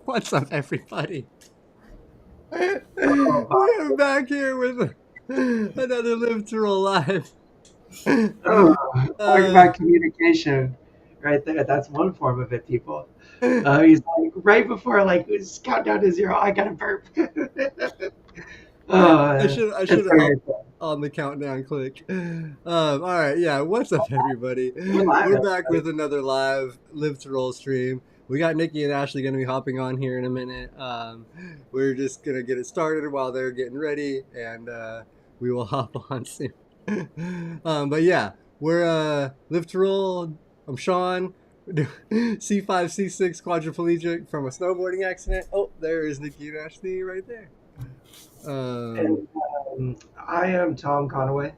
What's up, everybody? Oh, We're back here with another Live to Roll Live. oh, talk Uh, about communication right there. That's one form of it, people. He's like, right before, like, just count down to 0, I got to burp. I Oh, should it's have very on the countdown click. All right, yeah. What's up, everybody? We're live, We're back everybody. with another live Live to Roll stream. We got Nikki and Ashley going to be hopping on here in a minute. We're just gonna get it started while they're getting ready, and we will hop on soon. But yeah, we're Live to Roll. I'm Shawn. C5, C6 quadriplegic from a snowboarding accident. Oh, there is Nikki and Ashley right there. And I am Tom Conaway,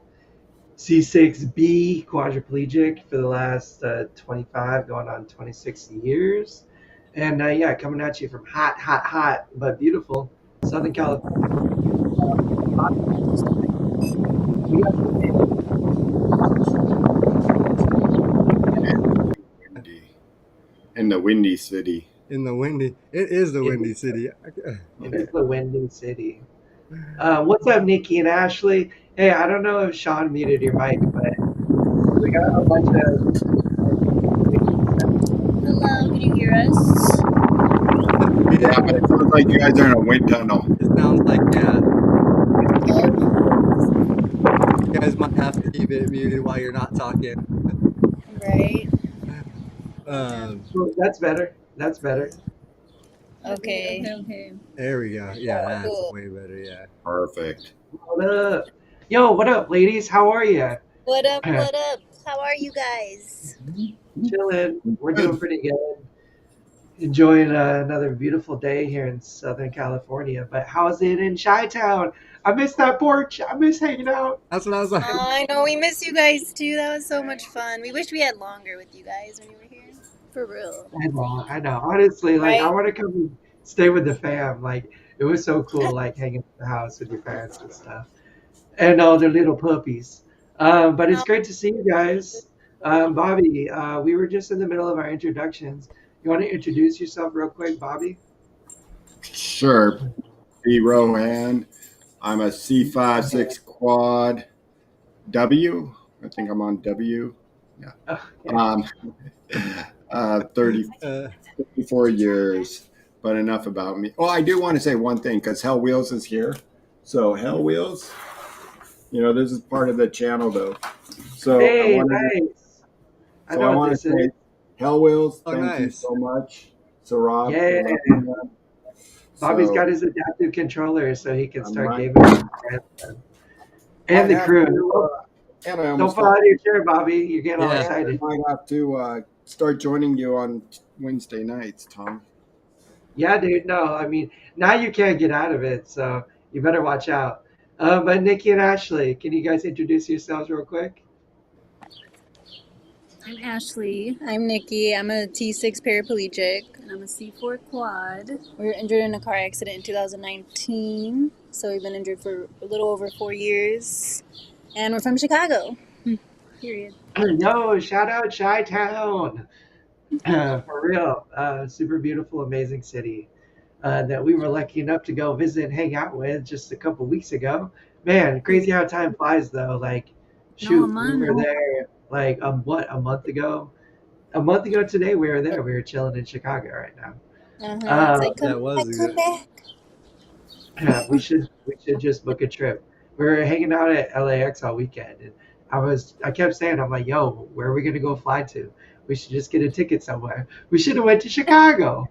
C6B quadriplegic for the last 25, going on 26 years. And yeah, coming at you from hot, but beautiful Southern California. We got Windy. In the windy city. In the windy, it is the windy city. It is the windy city. What's up, Nikki and Ashley? Hey, I don't know if Shawn muted your mic, but we got a bunch of. Hello, can you hear us? Yeah, but it sounds like you guys are in a wind tunnel. It sounds like, yeah. You guys might have to keep it muted while you're not talking. Right. Well, that's better. That's better. Okay. There we go. Yeah, that's Cool. way better. Yeah. Perfect. What up? Yo, what up, ladies? How are you? What up? What up? How are you guys? Chilling. We're doing pretty good. Enjoying another beautiful day here in Southern California. But how's it in Chi-Town? I miss that porch. I miss hanging out. That's what I was like. I know we miss you guys too. That was so much fun. We wish we had longer with you guys when you were here. For real. I know. Honestly, like I Right? want to come and stay with the fam. Like it was so cool, like hanging at the house with your parents and stuff, and all their little puppies. But it's great to see you guys. Bobby, we were just in the middle of our introductions. You want to introduce yourself real quick, Bobby? Sure. B. Rohan. I'm a C5-6 quad W. I think I'm on W. Yeah. Yeah. 34 years. But enough about me. Oh, I do want to say one thing because Hell Wheels is here. So Hell Wheels, this is part of the channel though. So Hey, I nice. I So know I what want to this is. say, Hell Wheels, Oh, thank you nice. so much. So Rob, Yeah. Bobby's So, got his adaptive controller so he can I start might- gaming with his grandson. And might the have crew. to, and I Don't almost fall out of your chair, Bobby. You're getting all Yeah. excited. might have to start joining you on Wednesday nights, Tom. Yeah, dude. No, I mean, now you can't get out of it, so you better watch out. But Nikki and Ashley, can you guys introduce yourselves real quick? I'm Ashley. I'm Nikki. I'm a T6 paraplegic. And I'm a C4 quad. We were injured in a car accident in 2019. So we've been injured for a little over 4 years. And we're from Chicago. Period. Yo, shout out Chi-Town. For real. Super beautiful, amazing city that we were lucky enough to go visit and hang out with just a couple weeks ago. Man, crazy how time flies though. Like, shoot, we were there like a month ago. A month ago today, we were there. We were chilling in Chicago right now. It's like, That was come back. We should just book a trip. We were hanging out at LAX all weekend, and I kept saying, I'm like, yo, where are we gonna go fly to? We should just get a ticket somewhere. We should have went to Chicago.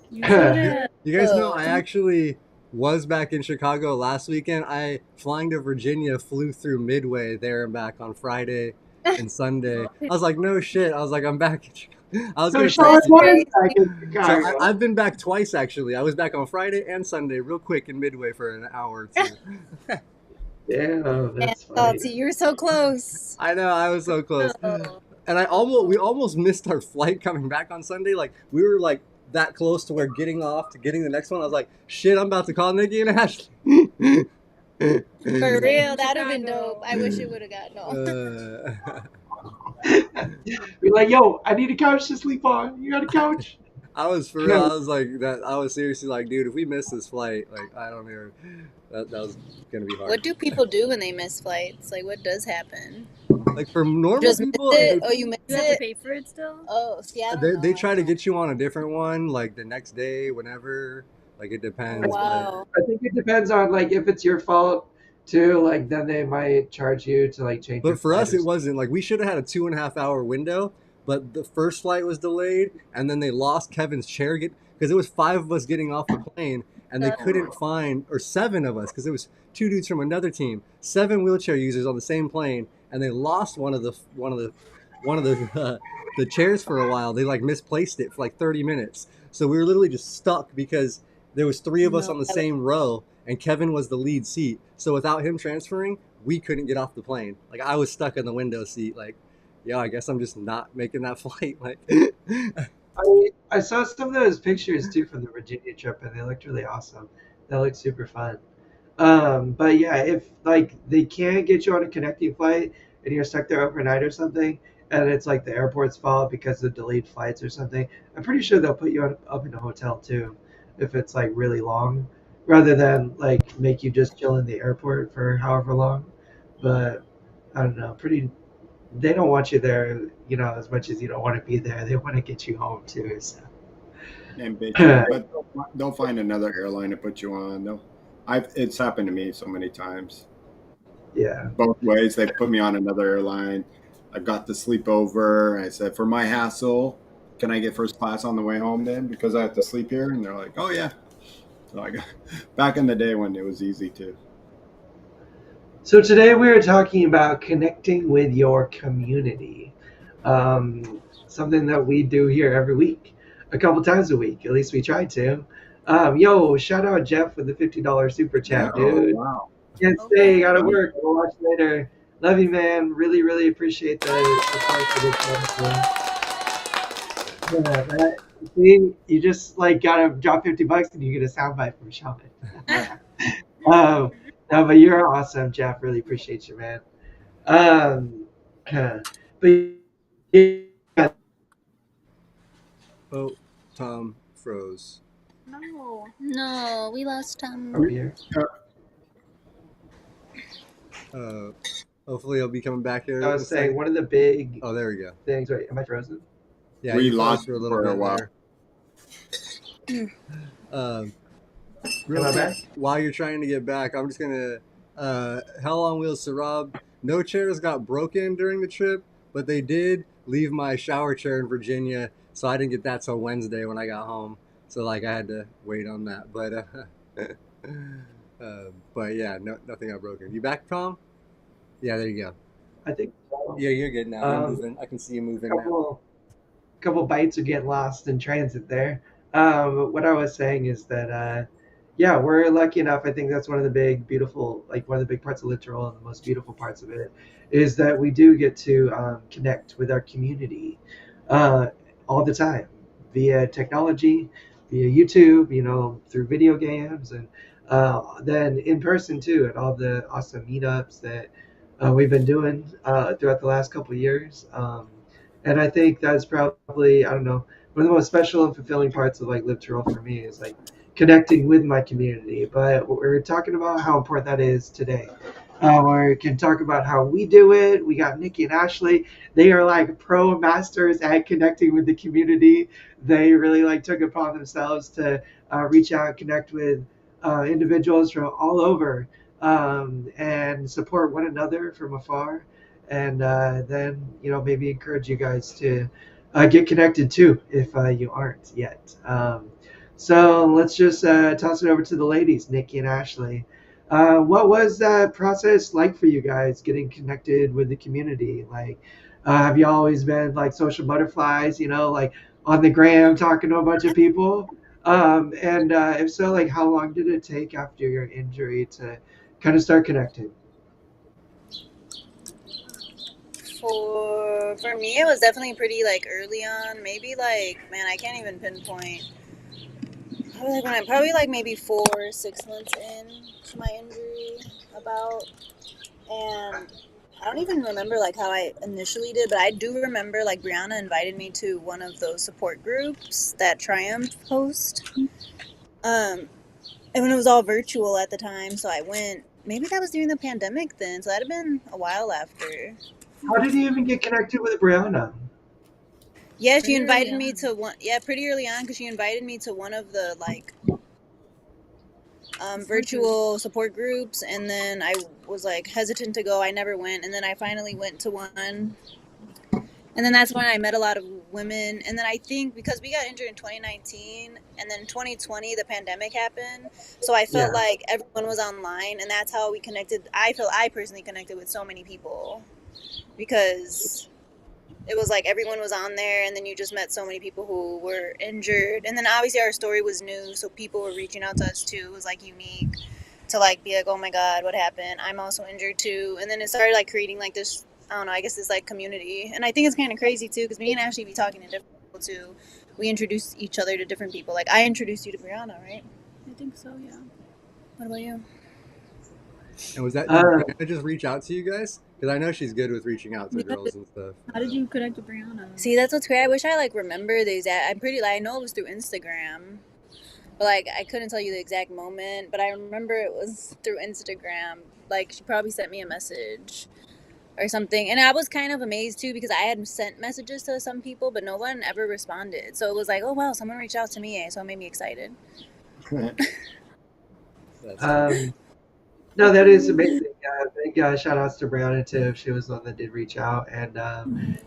You guys know I actually was back in Chicago last weekend. Flying to Virginia, flew through Midway there and back on Friday and Sunday. I was like, no shit. I was like, I'm back in Chicago. I was So gonna Shawn text you. was back in Chicago. So I've been back twice actually. I was back on Friday and Sunday, real quick in Midway for an hour or two. Yeah, that's funny. Salty, you were so close. I know, I was so close. Oh. And we almost missed our flight coming back on Sunday. Like we were like that close to where getting off to getting the next one. I was like, shit, I'm about to call Nikki and Ashley. For real, that would have been dope. I wish it would have gotten off. We're like, yo, I need a couch to sleep on. You got a couch? I was for real. I was like that. I was seriously like, dude, if we miss this flight, like I don't even. That was gonna be hard. What do people do when they miss flights? Like, what does happen? Like for normal Just miss people, it? Oh, you miss You have to it? pay for it still? Oh, see, I don't they know. try to get you on a different one, like the next day, whenever. Like it Oh, depends, but wow. I think it depends on like if it's your fault too. Like then they might charge you to like change your but for flight us, or it something. wasn't like we should have had a 2.5 hour window. But the first flight was delayed, and then they lost Kevin's chair because it was 5 of us getting off the plane, and they couldn't find, or 7 of us, because it was 2 dudes from another team, 7 wheelchair users on the same plane, and they lost one of the the chairs for a while. They like misplaced it for like 30 minutes, so we were literally just stuck because there was 3 of us No, on the same row, and Kevin was the lead seat. So without him transferring, we couldn't get off the plane. Like I was stuck in the window seat, like. Yeah, I guess I'm just not making that flight. Like, I saw some of those pictures too from the Virginia trip, and they looked really awesome. They looked super fun. But yeah, if like they can't get you on a connecting flight and you're stuck there overnight or something, and it's like the airport's fault because of delayed flights or something, I'm pretty sure they'll put you up in a hotel too, if it's like really long, rather than like make you just chill in the airport for however long. But I don't know, pretty. They don't want you there, as much as you don't want to be there. They want to get you home too. So. And bitchy, but they'll find another airline to put you on. It's happened to me so many times. Yeah. Both ways, they put me on another airline. I got to sleep over. I said, for my hassle, can I get first class on the way home then? Because I have to sleep here. And they're like, oh yeah. So I got back in the day when it was easy to. So today we're talking about connecting with your community. Something that we do here every week, a couple times a week. At least we try to. Yo, shout out Jeff with the $50 super chat, Oh dude. wow. Can't stay, gotta work. We'll watch later. Love you, man. Really, really appreciate the support for this one. Yeah, see, you just like gotta drop $50 and you get a soundbite from Shawn. No, but you're awesome, Jeff. Really appreciate you, man. Um, but yeah, oh, Tom froze. No, we lost over Tom. here. Hopefully he'll be coming back here. I was saying one of the big Oh, there we go. things. Wait, am I frozen? Yeah, We you froze lost for a little for a bit while. there. Am I back? While you're trying to get back, I'm just gonna Hell on Wheels Sarab. No chairs got broken during the trip, but they did leave my shower chair in Virginia, so I didn't get that till Wednesday when I got home. So like I had to wait on that, but yeah, nothing got broken. You back, Tom? Yeah, there you go. I think so. Yeah, you're good now. You're moving. I can see you moving now. Couple bites are getting lost in transit there. What I was saying is that yeah, we're lucky enough. I think that's one of the big, beautiful, like one of the big parts of Littoral and the most beautiful parts of it is that we do get to connect with our community all the time via technology, via YouTube, through video games, and then in person too at all the awesome meetups that we've been doing throughout the last couple of years. And I think that's probably, I don't know, one of the most special and fulfilling parts of like Live to Roll for me is like connecting with my community. But we're talking about how important that is today. We can talk about how we do it. We got Nikki and Ashley. They are like pro masters at connecting with the community. They really like took it upon themselves to reach out and connect with individuals from all over and support one another from afar. And then, maybe encourage you guys to get connected too if you aren't yet. So let's just toss it over to the ladies, Nikki and Ashley. What was that process like for you guys getting connected with the community? Like, have you always been like social butterflies, like on the gram talking to a bunch of people? And if so, like how long did it take after your injury to kind of start connecting? For me, it was definitely pretty like early on. Maybe like, man, I can't even pinpoint. Probably like maybe 4 6 months in to my injury about, and I don't even remember like how I initially did, but I do remember like Brianna invited me to one of those support groups that Triumph host. And when it was all virtual at the time, so I went. Maybe that was during the pandemic then, so that'd have been a while after. How did you even get connected with Brianna? Yeah, she invited me to one. Yeah, pretty early on because she invited me to one of the like virtual support groups, and then I was like hesitant to go. I never went, and then I finally went to one. And then that's when I met a lot of women. And then I think because we got injured in 2019 and then 2020, the pandemic happened. So I felt Yeah. like everyone was online, and that's how we connected. I feel I personally connected with so many people because it was like everyone was on there, and then you just met so many people who were injured. And then obviously our story was new, so people were reaching out to us too. It was like unique to like be like, oh my God, what happened? I'm also injured too. And then it started like creating like this, I don't know, I guess this like community. And I think it's kind of crazy too, because me and Ashley be talking to different people too. We introduce each other to different people. Like I introduced you to Brianna, right? I think so, yeah. What about you? And was that, did Uh, Brianna just reach out to you guys? Because I know she's good with reaching out to girls and stuff. How did you connect with Brianna? See, that's what's great. I wish I like remember the exact. I'm pretty like I know it was through Instagram, but like I couldn't tell you the exact moment. But I remember it was through Instagram. Like she probably sent me a message or something, and I was kind of amazed too because I had sent messages to some people, but no one ever responded. So it was like, oh wow, someone reached out to me, so it made me excited. That's um, no, that is amazing. Big shout outs to Brianna too. If she was the one that did reach out, and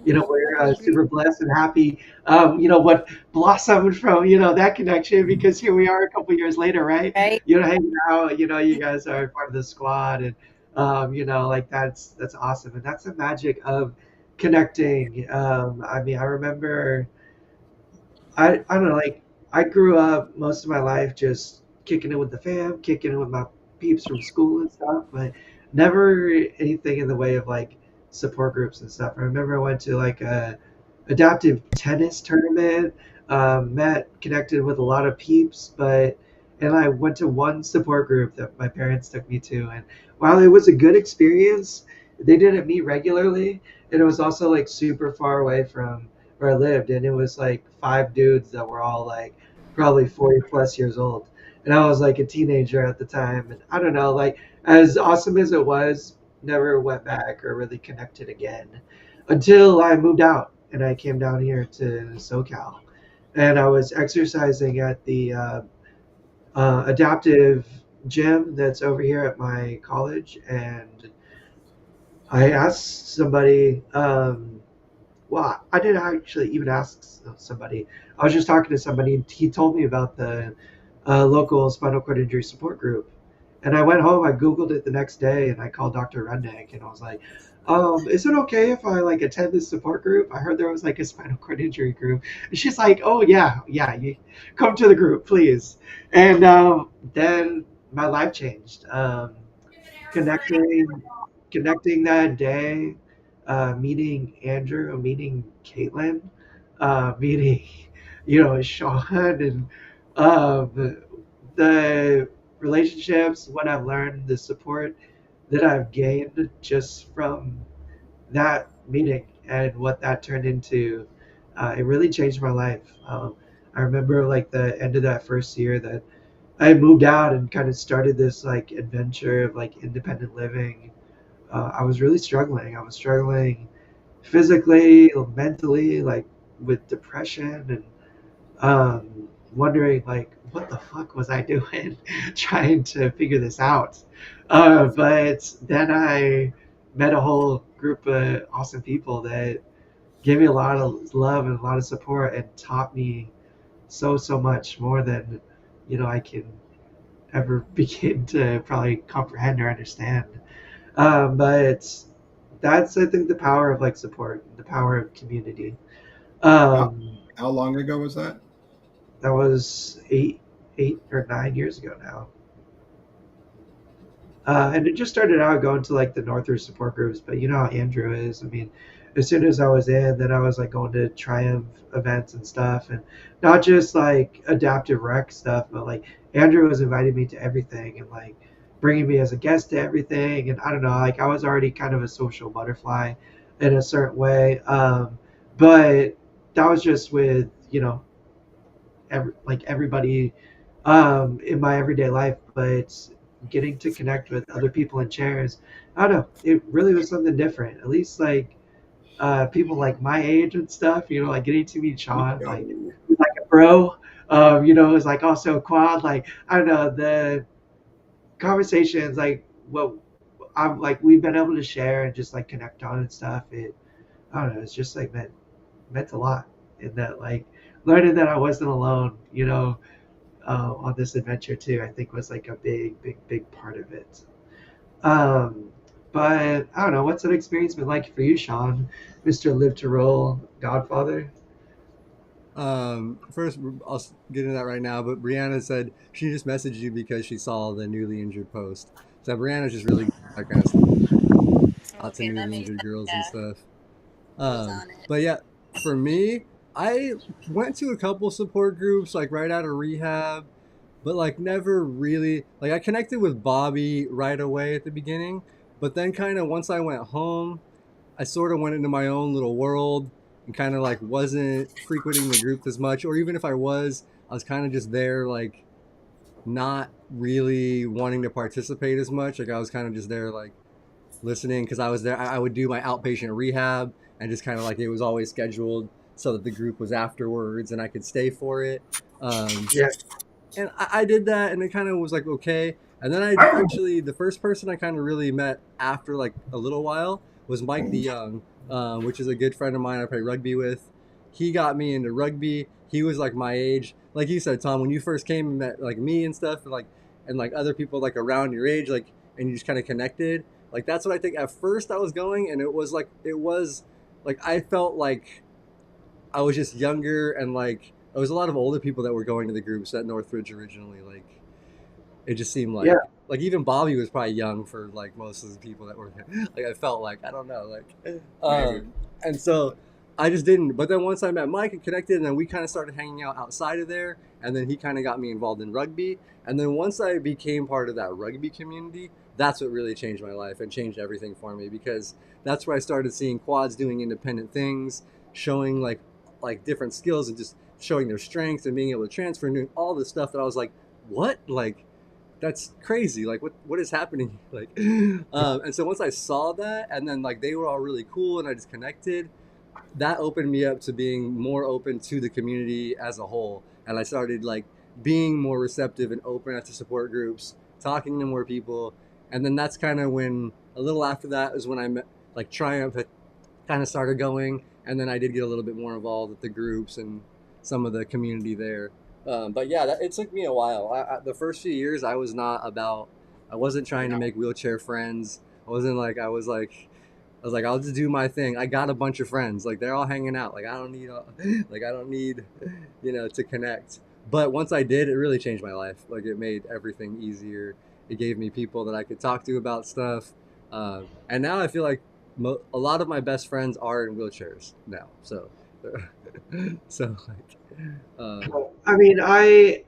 we're super blessed and happy. What blossomed from that connection because here we are a couple years later, right? Right? Hanging out. You guys are part of the squad, and like that's awesome, and that's the magic of connecting. I mean, I remember. I don't know, like I grew up most of my life just kicking it with the fam, kicking it with my peeps from school and stuff, but never anything in the way of like support groups and stuff. I remember I went to like a adaptive tennis tournament, connected with a lot of peeps, and I went to one support group that my parents took me to, and while it was a good experience, they didn't meet regularly, and it was also like super far away from where I lived, and it was like five dudes that were all like probably 40 plus years old, and I was like a teenager at the time, and I don't know, like as awesome as it was, never went back or really connected again until I moved out and I came down here to SoCal, and I was exercising at the adaptive gym that's over here at my college, and I asked somebody. Well, I didn't actually even ask somebody. I was just talking to somebody, and he told me about the local spinal cord injury support group. And I went home, I Googled it the next day, and I called Dr. Rudnick, and I was like, is it okay if I like attend this support group? I heard there was like a spinal cord injury group. And she's like, oh yeah, you come to the group, please. And then my life changed. Connecting, connecting that day, meeting Andrew, meeting Caitlin, meeting, Shawn, and the relationships, what I've learned, the support that I've gained just from that meeting and what that turned into, it really changed my life. I remember like the end of that first year that I moved out and kind of started this like adventure of like independent living. I was really struggling. I was struggling physically, mentally, like with depression and wondering like what the fuck was I doing trying to figure this out. But then I met a whole group of awesome people that gave me a lot of love and a lot of support and taught me so much more than I can ever begin to probably comprehend or understand. But that's I think the power of like support, the power of community. how, Um, how long ago was that? that was 8 or 9 years ago now. And it just started out going to like the Northridge support groups, but you know how Andrew is. I mean, as soon as I was in, then I was like going to Triumph events and stuff, and not just like adaptive rec stuff, but like Andrew was inviting me to everything, and like bringing me as a guest to everything. And I don't know, like I was already kind of a social butterfly in a certain way. But that was just with, like everybody in my everyday life. But getting to connect with other people in chairs, I don't know, it really was something different. At least like people like my age and stuff, like getting to meet Shawn, like Yo. who's like a bro, is like also a quad. Like I don't know, the conversations like what I'm like we've been able to share and just like connect on and stuff. I don't know, it's just like meant a lot in that like learning that I wasn't alone, on this adventure too. I think was like a big part of it. Um, but I don't know, what's that experience been like for you, Shawn, Mr. Live to Roll Godfather? First, I'll get into that right now. But Brianna said she just messaged you because she saw the newly injured post. So Brianna's just really good at that kind of stuff. Lots of Okay, that newly makes injured sense. girls and Yeah, stuff. I was on it. But yeah, for me, I went to a couple support groups like right out of rehab, but like never really like I connected with Bobby right away at the beginning, but then kind of once I went home, I sort of went into my own little world and kind of like wasn't frequenting the group as much, or even if I was kind of just there like not really wanting to participate as much. Like I was kind of just there like listening because I was there. I would do my outpatient rehab and just kind of like it was always scheduled so that the group was afterwards and I could stay for it. Um, Yeah. and I did that and it kind of was like okay. And then I actually the first person I kind of really met after like a little while was Mike DeYoung, which is a good friend of mine I play rugby with. He got me into rugby. He was like my age, like you said, Tom. When you first came and met like me and stuff, and like other people like around your age, like and you just kind of connected. Like that's what I think. At first I was going, and it was like I felt like I was just younger and like there was a lot of older people that were going to the groups at Northridge originally. Like it just seemed Yeah. like even Bobby was probably young for like most of the people that were there. Like I felt like I don't know like Maybe. and so I just didn't. But then once I met Mike and connected, and then we kind of started hanging out outside of there, and then he kind of got me involved in rugby. And then once I became part of that rugby community, that's what really changed my life and changed everything for me because that's where I started seeing quads doing independent things, showing like different skills and just showing their strengths and being able to transfer and doing all this stuff that I was like, what like that's crazy. Like what is happening? Like, and so once I saw that, and then like they were all really cool, and I just connected. That opened me up to being more open to the community as a whole, and I started like being more receptive and open to support groups, talking to more people, and then that's kind of when a little after that is when I met like Triumph had kind of started going, and then I did get a little bit more involved with the groups and some of the community there. But yeah, it took me a while. The first few years, I was not about. I wasn't trying to make wheelchair friends. I wasn't like I was like. I was like, I'll just do my thing. I got a bunch of friends. Like they're all hanging out. Like I don't need, like I don't need, to connect. But once I did, it really changed my life. Like it made everything easier. It gave me people that I could talk to about stuff. And now I feel like a lot of my best friends are in wheelchairs now. So, so like, I mean, I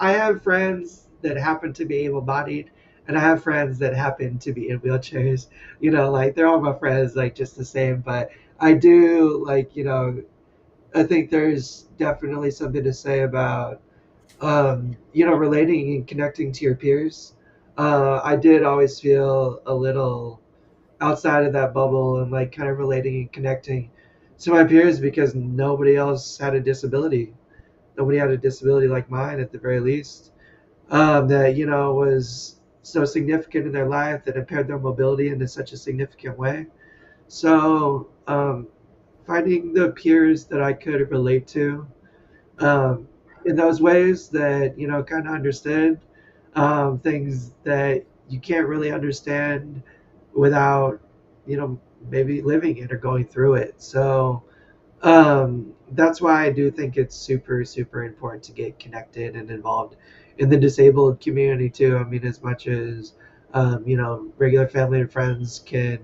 have friends that happen to be able-bodied, and I have friends that happen to be in wheelchairs. Like they're all my friends, like just the same. But I do like, I think there's definitely something to say about, relating and connecting to your peers. I did always feel a little outside of that bubble and like kind of relating and connecting to my peers because nobody else had a disability. Nobody had a disability like mine at the very least, that was so significant in their life that impaired their mobility in such a significant way. So finding the peers that I could relate to, um, in those ways that kind of understood things that you can't really understand without maybe living it or going through it. So that's why I do think it's super important to get connected and involved in the disabled community too. I mean, as much as regular family and friends can,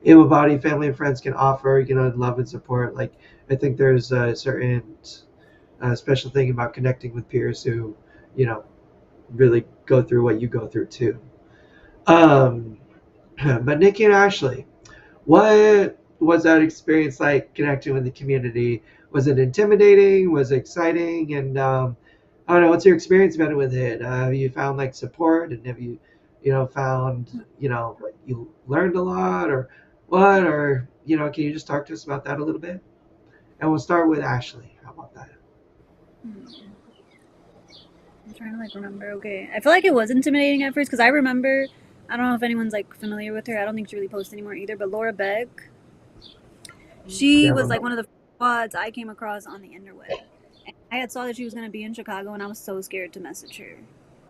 able-bodied family and friends can offer, love and support. Like I think there's a certain special thing about connecting with peers who, you know, really go through what you go through too. Um, but Nikki and Ashley, what was that experience like connecting with the community? Was it intimidating? Was it exciting? And I don't know, what's your experience been with it? Have you found like support, and have you, found, like you learned a lot, or what? Or, can you just talk to us about that a little bit? And we'll start with Ashley. How about that? I'm trying to like remember. Okay, I feel like it was intimidating at first because I remember. I don't know if anyone's like familiar with her. I don't think she really posts anymore either. But Laura Beck, she Yeah, was like one of the quads I came across on the interweb. And I had saw that she was gonna be in Chicago, and I was so scared to message her.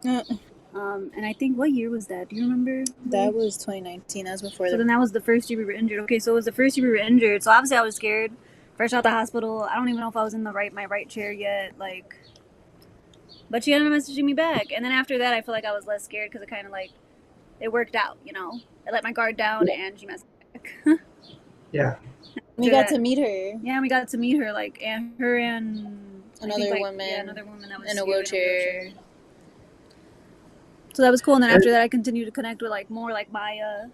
And I think, what year was that? Do you remember? That was 2019. That was before. So then that was the first year we were injured. Okay, so it was the first year we were injured. So obviously I was scared. Fresh out the hospital. I don't even know if I was in my right chair yet. Like, but she ended up messaging me back. And then after that, I feel like I was less scared because it kind of like, it worked out, I let my guard down and she messaged me back. Yeah. We got to meet her. Yeah, we got to meet her, like, and her and another woman. Yeah, another woman that was in a wheelchair. So that was cool. And then after that, I continued to connect with like more like Maya.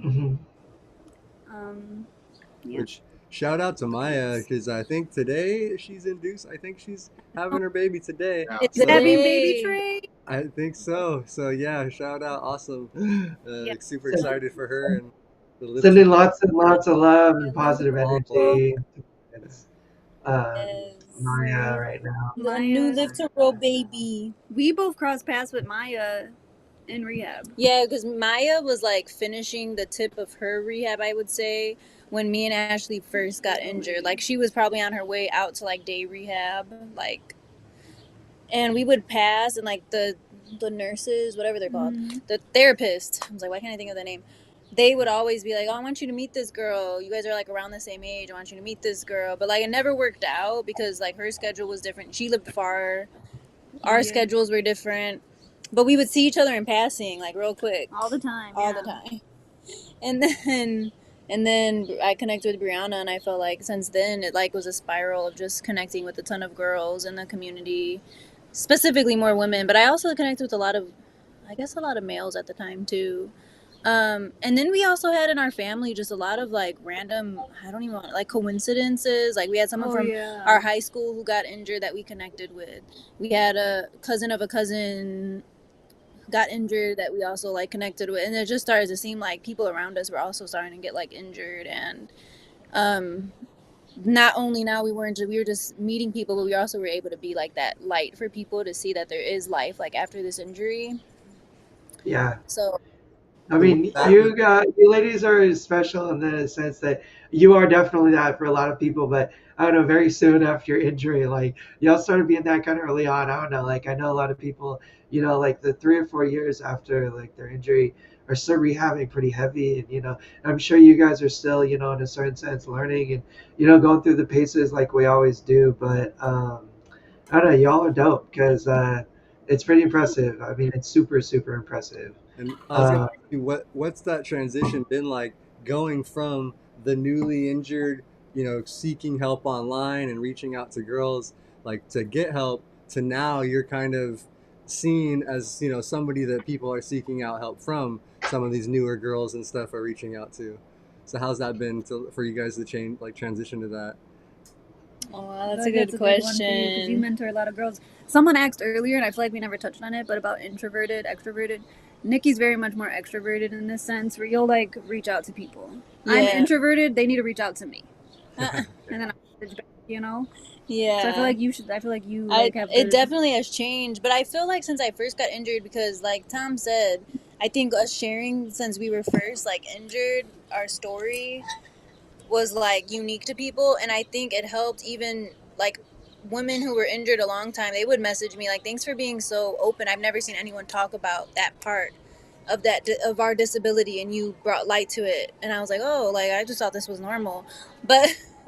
Mm-hmm. Yeah. Which, shout out to Maya, because I think today she's induced. I think she's having her baby today. Yeah. Is it having baby tray? I think so. So yeah, shout out, awesome. Super excited for her and sending lots and lots of love and positive energy. It's Maya right now. The new Live to Roll baby. We both crossed paths with Maya in rehab. Yeah, because Maya was like finishing the tip of her rehab, I would say, when me and Ashley first got injured. Like, she was probably on her way out to like day rehab, like, and we would pass, and like the nurses, whatever they're called, the therapist, I was like, why can't I think of the name? They would always be like, oh, I want you to meet this girl. You guys are like around the same age. I want you to meet this girl. But like, it never worked out because like her schedule was different. She lived far. Our schedules were different. But we would see each other in passing, like real quick. All the time. All the time. And then I connected with Brianna, and I felt like since then it like was a spiral of just connecting with a ton of girls in the community, specifically more women. But I also connected with a lot of males at the time too. And then we also had in our family just a lot of like random, I don't even want, like coincidences. Like we had someone from our high school who got injured that we connected with. We had a cousin of a cousin got injured that we also like connected with, and it just started to seem like people around us were also starting to get like injured. And not only now we were just meeting people, but we also were able to be like that light for people to see that there is life like after this injury. Yeah. So I mean, you ladies are special in the sense that you are definitely that for a lot of people. But I don't know, very soon after your injury, like y'all started being that kind of early on. I don't know, like I know a lot of people, like the 3 or 4 years after like their injury are still rehabbing pretty heavy, and I'm sure you guys are still, in a certain sense learning and going through the paces like we always do. But I don't know, y'all are dope because it's pretty impressive. I mean, it's super, super impressive. And I was gonna ask you, what's that transition been like, going from the newly injured, seeking help online and reaching out to girls, like to get help, to now you're kind of seen as, somebody that people are seeking out help from. Some of these newer girls and stuff are reaching out to. So how's that been for you guys to transition to that? Oh, that's a good question. Because you mentor a lot of girls. Someone asked earlier, and I feel like we never touched on it, but about introverted, extroverted. Nikki's very much more extroverted in this sense, where you'll like reach out to people. Yeah. I'm introverted; they need to reach out to me, and then I message back, Yeah. So I feel like you should. I feel like you. Like, have it definitely has changed, but I feel like since I first got injured, because like Tom said, I think us sharing since we were first like injured, our story was like unique to people, and I think it helped even like women who were injured a long time. They would message me like, thanks for being so open. I've never seen anyone talk about that part of of our disability, and you brought light to it. And I was like, oh, like I just thought this was normal, but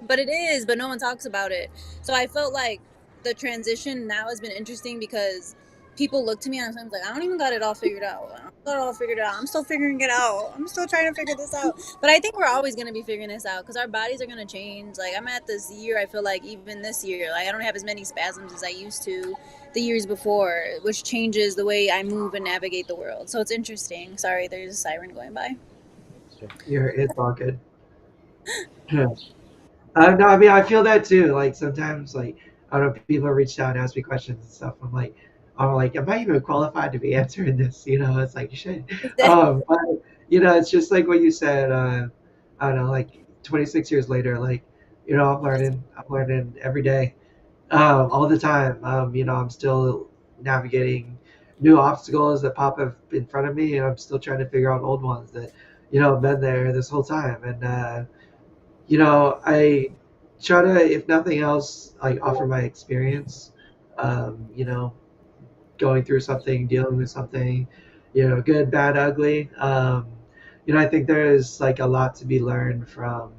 it is, but no one talks about it. So I felt like the transition now has been interesting because people look to me and I'm like, I don't even got it all figured out. I don't got it all figured out. I'm still figuring it out. I'm still trying to figure this out. But I think we're always going to be figuring this out because our bodies are going to change. Like, I'm at this year, I feel like even this year, like, I don't have as many spasms as I used to the years before, which changes the way I move and navigate the world. So it's interesting. Sorry, there's a siren going by. It's all good. No, I mean, I feel that too. Like sometimes, like I don't know, people reached out and asked me questions and stuff. I'm like, am I even qualified to be answering this? You know, it's like you should. But it's just like what you said. I don't know, like 26 years later, like I'm learning every day, all the time. I'm still navigating new obstacles that pop up in front of me, and I'm still trying to figure out old ones that have been there this whole time. And I try to, if nothing else, like offer my experience. Um, you know, going through something, dealing with something, good, bad, ugly. I think there is like a lot to be learned from,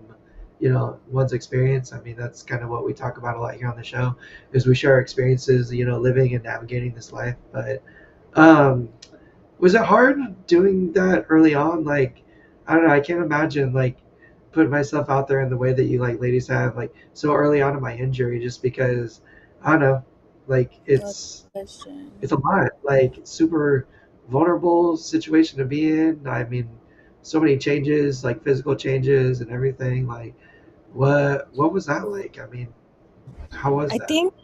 one's experience. I mean, that's kind of what we talk about a lot here on the show, is we share our experiences, living and navigating this life. But um, was it hard doing that early on? Like, I don't know. I can't imagine like putting myself out there in the way that you like ladies have, like so early on in my injury, just because I don't know, like it's a lot, like super vulnerable situation to be in. I mean, so many changes, like physical changes and everything. Like, what was that like? I mean, how was I that? think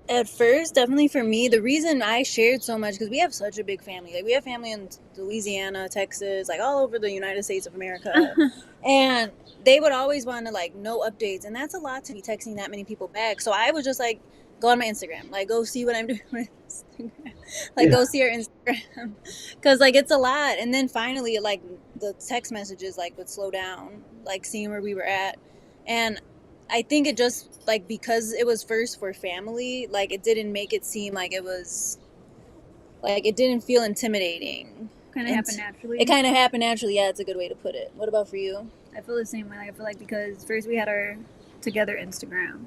at first, definitely for me, the reason I shared so much, because we have such a big family. Like, we have family in Louisiana, Texas, like all over the United States of America. And they would always want to, like, know updates. And that's a lot to be texting that many people back. So I was just like, go on my Instagram. Like, go see what I'm doing on Instagram. Like, go see our Instagram. Because, like, it's a lot. And then finally, like, the text messages, like, would slow down, like, seeing where we were at. And I think it just, like, because it was first for family, like, it didn't make it seem like it was, like, it didn't feel intimidating. Kind of happened naturally. It kind of happened naturally. Yeah, it's a good way to put it. What about for you? I feel the same way. I feel like because first we had our together Instagram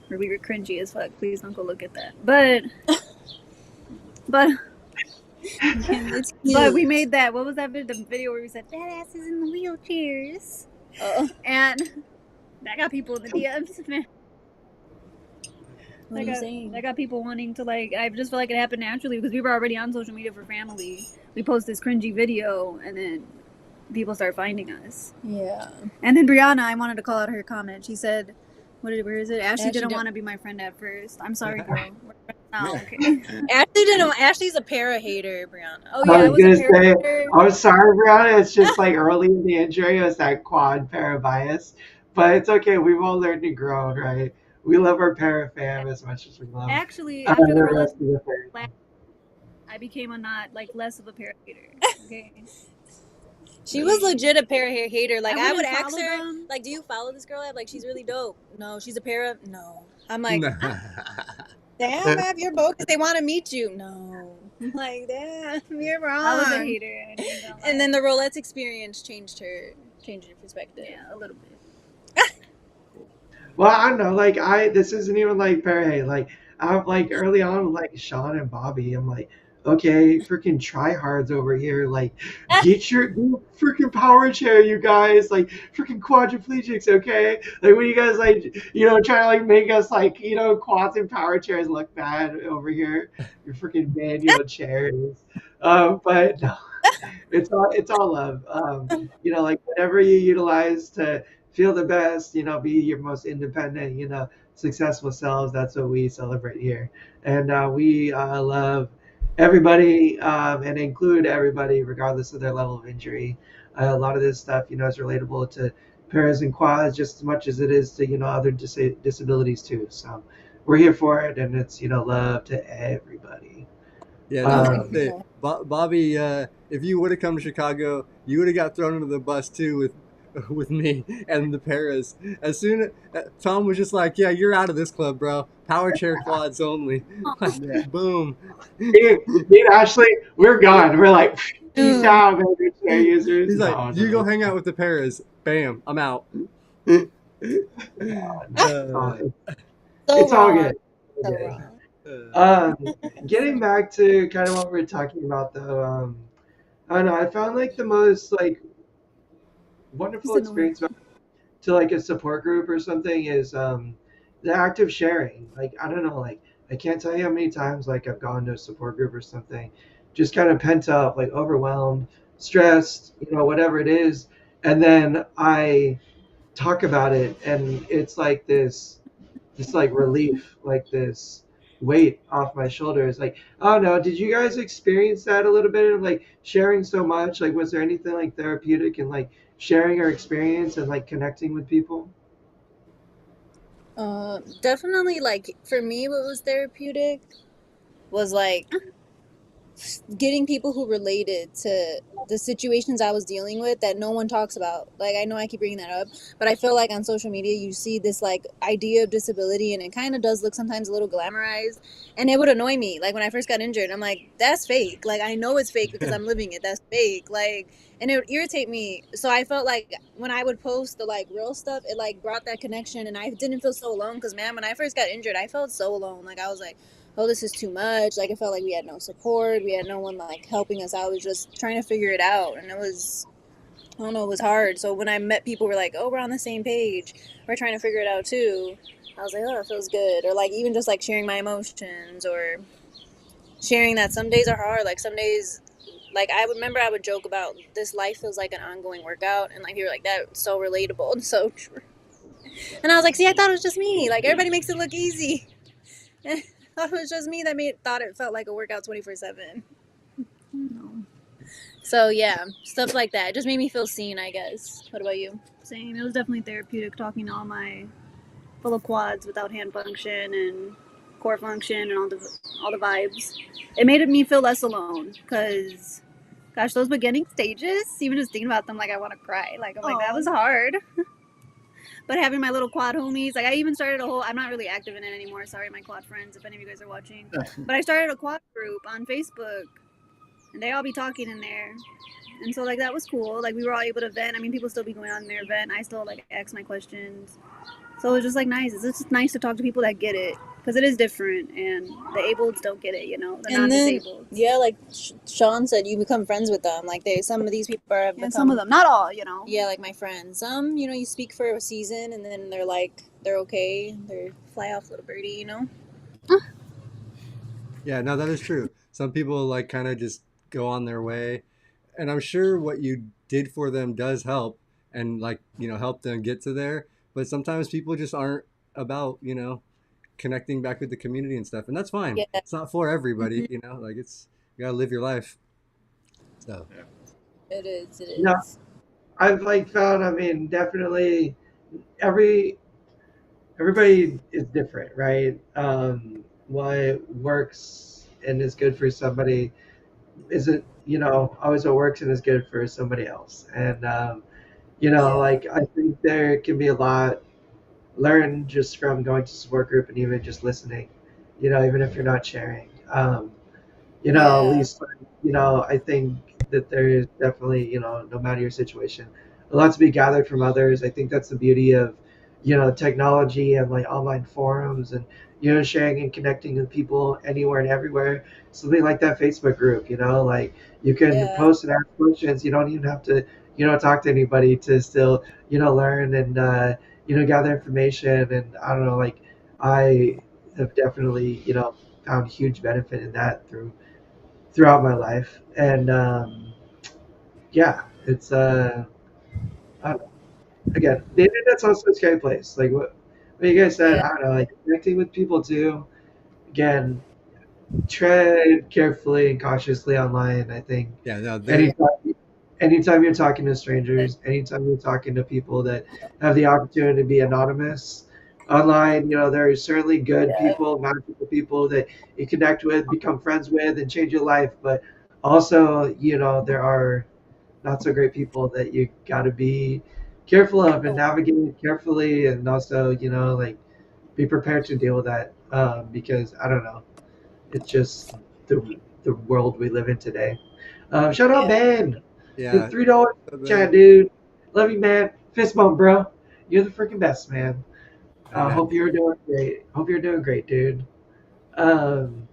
where we were cringy as fuck. Please don't go look at that. But but we made that. What was that the video where we said fat asses in the wheelchairs? And that got people in the DMs, man. What are you saying? That got people wanting to, like, I just feel like it happened naturally because we were already on social media for family. We post this cringy video and then people start finding us. Yeah. And then Brianna, I wanted to call out her comment. She said, where is it? Ashley didn't want to be my friend at first. I'm sorry, girl. Oh, okay. Ashley's a para hater, Brianna. Oh I yeah, was gonna say, I'm sorry, Brianna. It's just like early in the injury, it was that quad para bias, but it's okay. We've all learned and grown, right? We love our para fam as much as we love. Actually, after the rest of the fam, I became less of a para hater. Okay. She was legit a para hater. Like, I would ask her, like, do you follow this girl? Like, she's really dope. No, she's a para. No. I'm like, damn, Ab, you're bogus. They want to meet you. No. I'm like, damn, you're wrong. I was a hater. And then the Rolettes experience changed her perspective. Yeah, a little bit. Well, I don't know. Like, this isn't even like para hate. Like, I'm like early on with like Shawn and Bobby. I'm like, okay, freaking tryhards over here. Like, get your freaking power chair, you guys. Like, freaking quadriplegics, okay? Like, when you guys like, trying to like make us like, quads and power chairs look bad over here. Your freaking manual chairs. But no, it's all love. Like whatever you utilize to feel the best, be your most independent, successful selves. That's what we celebrate here. And we love everybody and include everybody regardless of their level of injury. A lot of this stuff, is relatable to paras and quads just as much as it is to, other disabilities too. So we're here for it, and it's, love to everybody. Yeah, Bobby, if you would have come to Chicago, you would have got thrown under the bus too with me and the paras. As soon as Tom was just like, yeah, you're out of this club, bro. Power chair quads only. Like, boom. Me and Ashley, we're gone. We're like, peace out, man. Chair users. He's like, you go hang out with the paras. Bam, I'm out. It's all good. So wrong. Um, Getting back to kind of what we are talking about though, I don't know. I found like the most like Just wonderful annoying. experience to like a support group or something is the act of sharing. Like I don't know, like I can't tell you how many times like I've gone to a support group or something, just kind of pent up, like overwhelmed, stressed, whatever it is, and then I talk about it, and it's like this like relief, like this weight off my shoulders. Like I don't know, did you guys experience that a little bit of like sharing so much? Like was there anything like therapeutic and like sharing our experience and like connecting with people? Definitely, like for me, what was therapeutic was like getting people who related to the situations I was dealing with that no one talks about. Like I know I keep bringing that up, but I feel like on social media you see this like idea of disability and it kind of does look sometimes a little glamorized, and it would annoy me. Like when I first got injured, I'm like, that's fake. Like I know it's fake because I'm living it. That's fake. Like, and it would irritate me. So I felt like when I would post the like real stuff, it like brought that connection, and I didn't feel so alone. Because man, when I first got injured, I felt so alone. Like I was like, oh, this is too much. Like, it felt like we had no support. We had no one, like, helping us out. We was just trying to figure it out. And it was, I don't know, it was hard. So when I met people who were like, oh, we're on the same page. We're trying to figure it out, too. I was like, oh, it feels good. Or, like, even just, like, sharing my emotions or sharing that some days are hard. Like, some days, like, I remember I would joke about this life feels like an ongoing workout. And, like, you were like, that's so relatable and so true. And I was like, see, I thought it was just me. Like, everybody makes it look easy. I thought it was just me that thought it felt like a workout 24/7. No. So yeah, stuff like that. It just made me feel seen, I guess. What about you? Same. It was definitely therapeutic talking to all my fellow quads without hand function and core function and all the vibes. It made me feel less alone because, gosh, those beginning stages, even just thinking about them, like I want to cry. Like I'm like that was hard. But having my little quad homies, like I even started a whole. I'm not really active in it anymore. Sorry, my quad friends, if any of you guys are watching. But I started a quad group on Facebook, and they all be talking in there, and so like that was cool. Like we were all able to vent. I mean, people still be going on their vent. I still like ask my questions. So it was just like nice. It's just nice to talk to people that get it because it is different, and the ableds don't get it. You know, the non-disabled. Yeah, like Shawn said, you become friends with them. Like some of these people have become. Some of them, not all. You know. Yeah, like my friends. Some, you speak for a season, and then they're like they're okay. They're fly off little birdie. Yeah, no, that is true. Some people like kind of just go on their way, and I'm sure what you did for them does help and like, help them get to there. But sometimes people just aren't about, connecting back with the community and stuff, and that's fine. Yeah. It's not for everybody, like you gotta live your life. So, It is. It No, is. I've like found. I mean, definitely every everybody is different, right? What works and is good for somebody isn't, always what works and is good for somebody else. And Yeah. like I think there can be a lot learned just from going to support group and even just listening. Even if you're not sharing. At Yeah. least, I think that there is definitely, no matter your situation, a lot to be gathered from others. I think that's the beauty of, technology and like online forums and, sharing and connecting with people anywhere and everywhere. Something like that Facebook group, like you can Yeah. post and ask questions. You don't even have to, talk to anybody to still, learn and, gather information. And I don't know, like I have definitely, found huge benefit in that throughout my life. And yeah, it's I don't know. Again, the internet's also a scary place. Like what you guys said, Yeah. I don't know, like connecting with people too. Again, tread carefully and cautiously online. I think yeah, no, there. anytime anytime you're talking to strangers, anytime you're talking to people that have the opportunity to be anonymous online, there are certainly good people, magical people that you connect with, become friends with, and change your life. But also, there are not so great people that you got to be careful of and Oh, navigate carefully, and also, like be prepared to deal with that because I don't know, it's just the world we live in today. Shout out yeah. Ben. The Yeah, $3 chat, man. dude. Love you, man. Fist bump, bro. You're the freaking best, man. And Hope you're doing great. Hope you're doing great, dude. Um,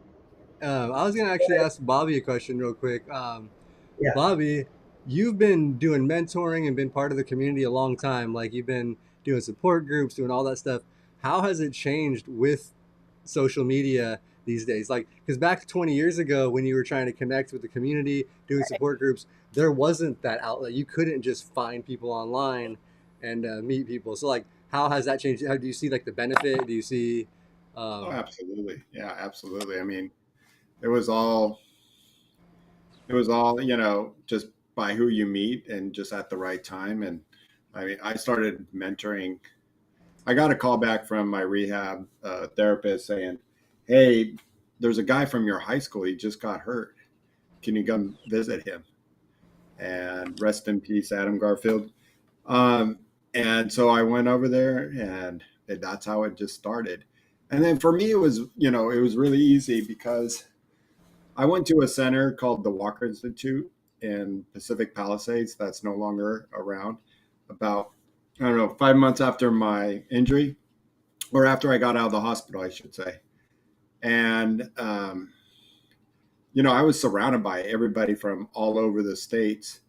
I was gonna actually ask Bobby a question real quick. yeah. Bobby, you've been doing mentoring and been part of the community a long time. Like you've been doing support groups, doing all that stuff. How has it changed with social media these days? Like, because back 20 years ago, when you were trying to connect with the community, doing support groups, there wasn't that outlet. You couldn't just find people online and meet people. So, like, how has that changed? How do you see like the benefit? Do you see? Oh, Um, absolutely. Yeah, absolutely. I mean, it was all just by who you meet and just at the right time. And I mean, I started mentoring. I got a call back from my rehab therapist saying, "Hey, there's a guy from your high school. He just got hurt. Can you come visit him?" And rest in peace, Adam Garfield. Um, and so I went over there, and that's how it just started. And then for me, it was really easy because I went to a center called the Walker Institute in Pacific Palisades that's no longer around. About, I don't know, 5 months after my injury, or after I got out of the hospital, I should say. And, I was surrounded by everybody from all over the states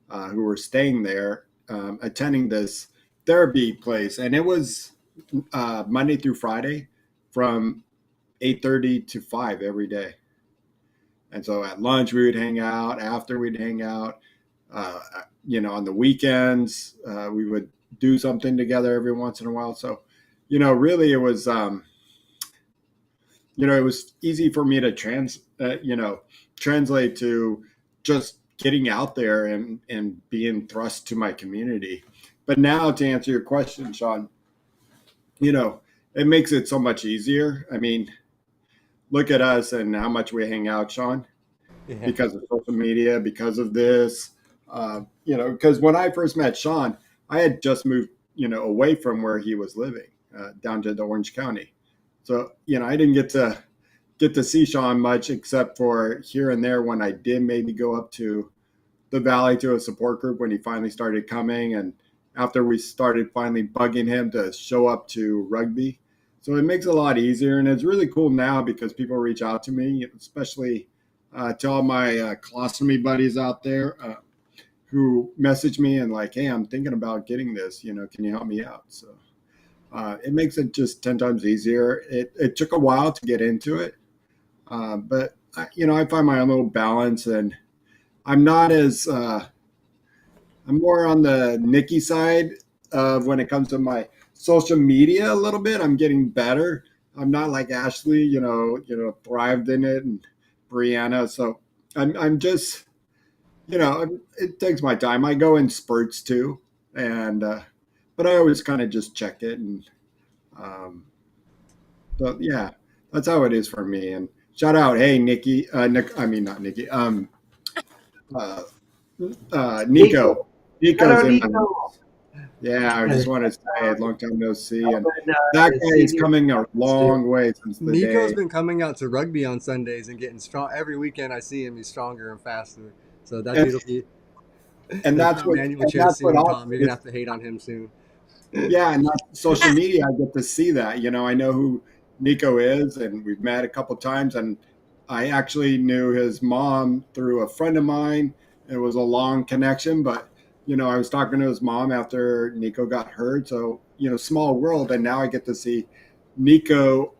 who were staying there, attending this therapy place. And it was Monday through Friday from 8:30 to 5 every day. And so at lunch we would hang out. After we'd hang out, on the weekends we would do something together every once in a while. So, really it was easy for me to translate to just getting out there and being thrust to my community. But now to answer your question, Shawn, it makes it so much easier. I mean, look at us and how much we hang out, Shawn, yeah. because of social media, because of this. Because when I first met Shawn, I had just moved, away from where he was living, down to the Orange County. So, I didn't get to see Shawn much except for here and there when I did maybe go up to the valley to a support group when he finally started coming, and after we started finally bugging him to show up to rugby. So it makes it a lot easier, and it's really cool now because people reach out to me, especially to all my colostomy buddies out there who message me and like, hey, I'm thinking about getting this, can you help me out? So it makes it just 10 times easier. It took a while to get into it, but I find my own little balance, and I'm not as I'm more on the Nikki side of when it comes to my social media a little bit. I'm getting better. I'm not like Ashley, thrived in it, and Brianna. So I'm just, it takes my time. I go in spurts too, and but I always kind of just check it, and um, so yeah, that's how it is for me. And shout out, hey Nikki, I mean not Nikki, uh, Nico. Nico. Nico's Hello, in my Nico. Yeah, I just want to say long time no see. And Melbourne, that guy is senior coming a student. long way since the Nico's day. been coming out to rugby on Sundays and getting strong. Every weekend I see him, he's stronger and faster. So that's And, beautiful. and That's that's not what manual and chairs that's what soon, also Tom. You're gonna is, have to hate on him soon. yeah, and that's social media. I get to see that. I know who Nico is, and we've met a couple times, and I actually knew his mom through a friend of mine. It was a long connection, but I was talking to his mom after Nico got hurt. So, small world, and now I get to see Nico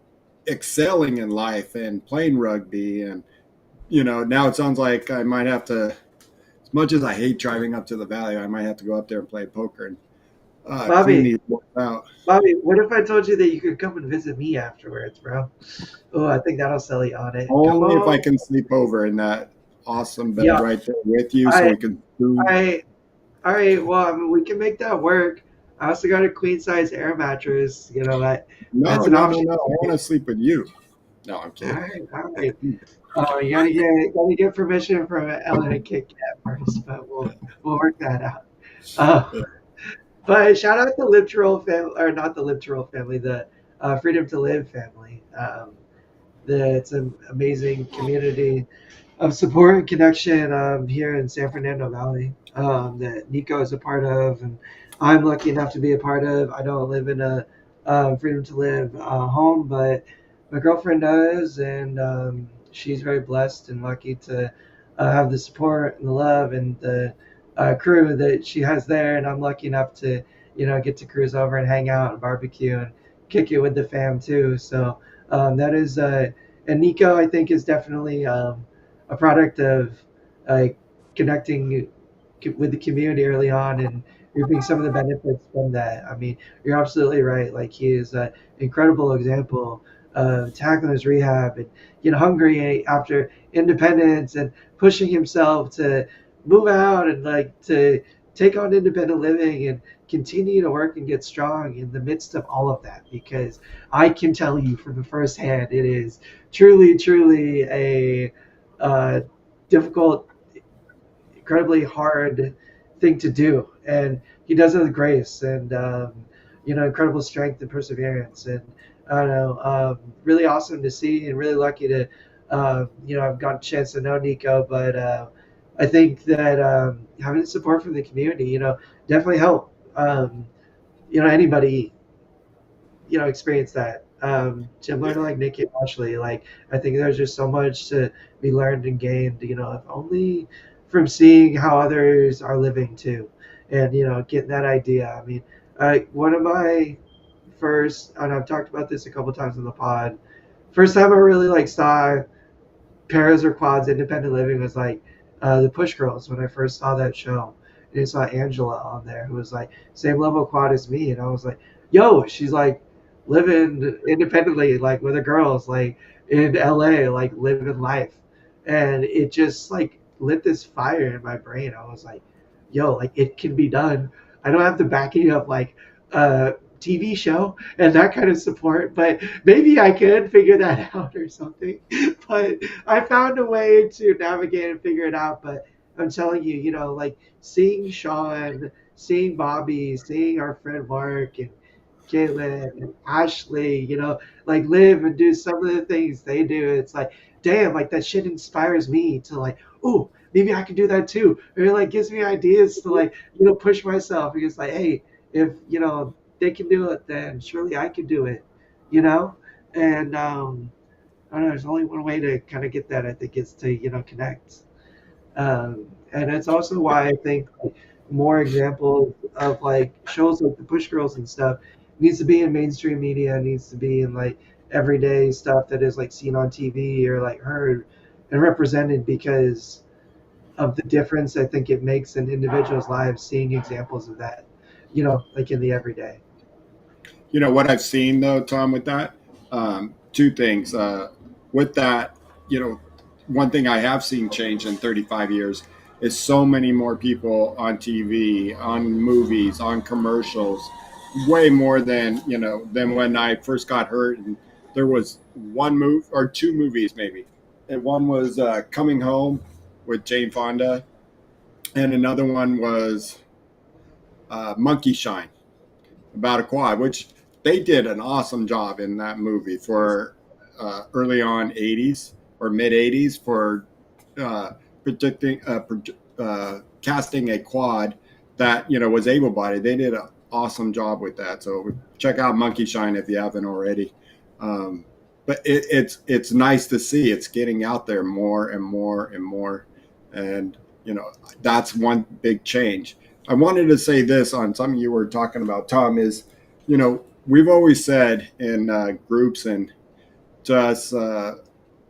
excelling in life and playing rugby. And now it sounds like I might have to, as much as I hate driving up to the valley, I might have to go up there and play poker and clean Bobby, these boys out. Bobby, what if I told you that you could come and visit me afterwards, bro? Oh, I think that'll sell you on it. Come Only if I on. can sleep over in that awesome bed Yeah, right there with you, so I, we can do. I, all right. Well, I mean, we can make that work. I also got a queen size air mattress. That's No, an no, no, option no. I want too. to sleep with you. No, I'm All kidding. right, all right. You gotta get permission from Ellen and Kit Kat first, but we'll work that out. Uh, but shout out the Live to Roll family, or not the Live to Roll family, the Freedom to Live family. It's an amazing community of support and connection here in San Fernando Valley that Nico is a part of, and I'm lucky enough to be a part of. I don't live in a Freedom to Live home, but my girlfriend does, and she's very blessed and lucky to have the support and the love and the crew that she has there. And I'm lucky enough to, get to cruise over and hang out and barbecue and kick it with the fam too. So that is, and Nico, I think, is definitely a product of uh, connecting with the community early on and reaping some of the benefits from that. I mean, you're absolutely right. Like, he is an incredible example of tackling his rehab and getting hungry after independence and pushing himself to move out and like to take on independent living and continue to work and get strong in the midst of all of that. Because I can tell you from the first hand, it is truly, truly a difficult, incredibly hard thing to do, and he does it with grace and incredible strength and perseverance. And I don't know, really awesome to see, and really lucky to, I've got a chance to know Nico, but I think that having the support from the community, definitely help. Anybody experience that. Similar to like Nikki and Ashley, like I think there's just so much to be learned and gained, if only from seeing how others are living too, and getting that idea. I mean, one of my first, and I've talked about this a couple times on the pod. First time I really like saw pairs or quads independent living was like the Push Girls when I first saw that show. And I saw Angela on there who was like same level quad as me, and I was like, yo, she's like living independently like with the girls like in LA, like living life. And it just like lit this fire in my brain. I was like, yo, like it can be done. I don't have the backing of like TV show and that kind of support, but maybe I could figure that out or something. But I found a way to navigate and figure it out. But I'm telling you, like seeing Shawn, seeing Bobby, seeing our friend Mark and Caitlin and Ashley, like live and do some of the things they do. It's like, damn, like that shit inspires me to like, oh, maybe I can do that too. Or it like gives me ideas to like, push myself. Because like, hey, if they can do it, then surely I can do it, you know? And I don't know, there's only one way to kind of get that, I think, is to, connect. And that's also why I think like, more examples of like shows like the Push Girls and stuff needs to be in mainstream media, needs to be in like everyday stuff that is like seen on TV or like heard and represented, because of the difference I think it makes in individuals' lives seeing examples of that, like in the everyday. What I've seen though, Tom, with that, two things. With that, one thing I have seen change in 35 years is so many more people on TV, on movies, on commercials, way more than when I first got hurt. And there was one move or two movies maybe. And one was Coming Home with Jane Fonda, and another one was Monkey Shine, about a quad, which they did an awesome job in that movie for early on 80s or mid 80s for predicting casting a quad that was able-bodied. They did an awesome job with that. So check out Monkey Shine if you haven't already. But it's nice to see it's getting out there more and more and more, and that's one big change. I wanted to say this on something you were talking about, Tom, is, we've always said in groups and to us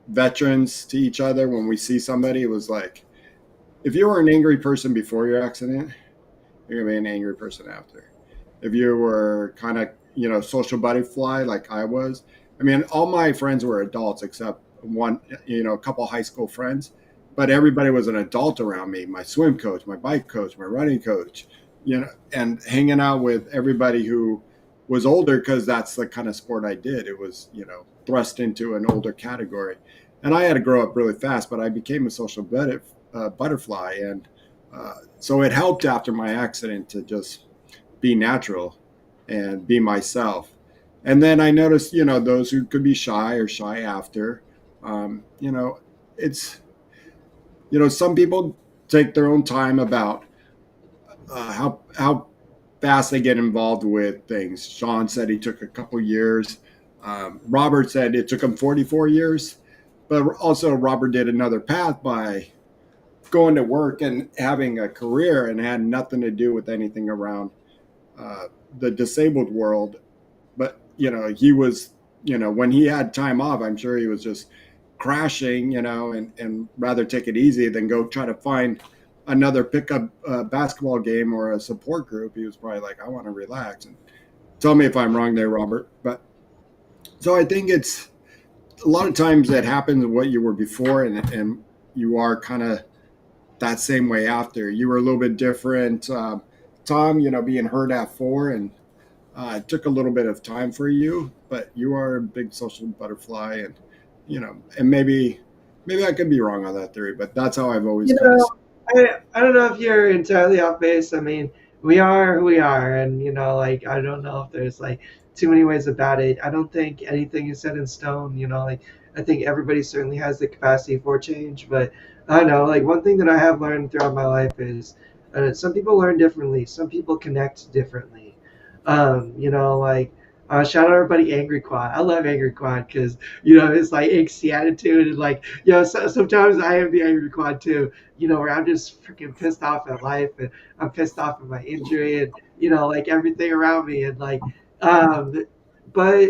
veterans, to each other, when we see somebody, it was like, if you were an angry person before your accident, you're going to be an angry person after. If you were kind of, social butterfly like I was, I mean, all my friends were adults except one, a couple high school friends. But everybody was an adult around me, my swim coach, my bike coach, my running coach, and hanging out with everybody who was older, because that's the kind of sport I did. It was, thrust into an older category. And I had to grow up really fast, but I became a social butterfly. And so it helped after my accident to just be natural and be myself. And then I noticed, those who could be shy or shy after, it's, some people take their own time about how fast they get involved with things. Shawn said he took a couple years. Robert said it took him 44 years, but also Robert did another path by going to work and having a career and had nothing to do with anything around the disabled world. But, he was, when he had time off, I'm sure he was just crashing, and rather take it easy than go try to find another pickup basketball game or a support group. He was probably like, I want to relax. And tell me if I'm wrong there, Robert. But so I think it's a lot of times that happens what you were before, and you are kind of that same way after. You were a little bit different. Tom, being hurt at 4, and it took a little bit of time for you, but you are a big social butterfly, and and maybe I could be wrong on that theory, but that's how I've always You kind of. know, I don't know if you're entirely off base. I mean, we are who we are, and like I don't know if there's like too many ways about it. I don't think anything is set in stone. Like I think everybody certainly has the capacity for change, but I don't know, like one thing that I have learned throughout my life is some people learn differently. Some people connect differently. Like shout out everybody Angry Quad. I love Angry Quad because it's like angsty attitude and like sometimes I am the Angry Quad too. Where I'm just freaking pissed off at life and I'm pissed off at my injury and like everything around me and like but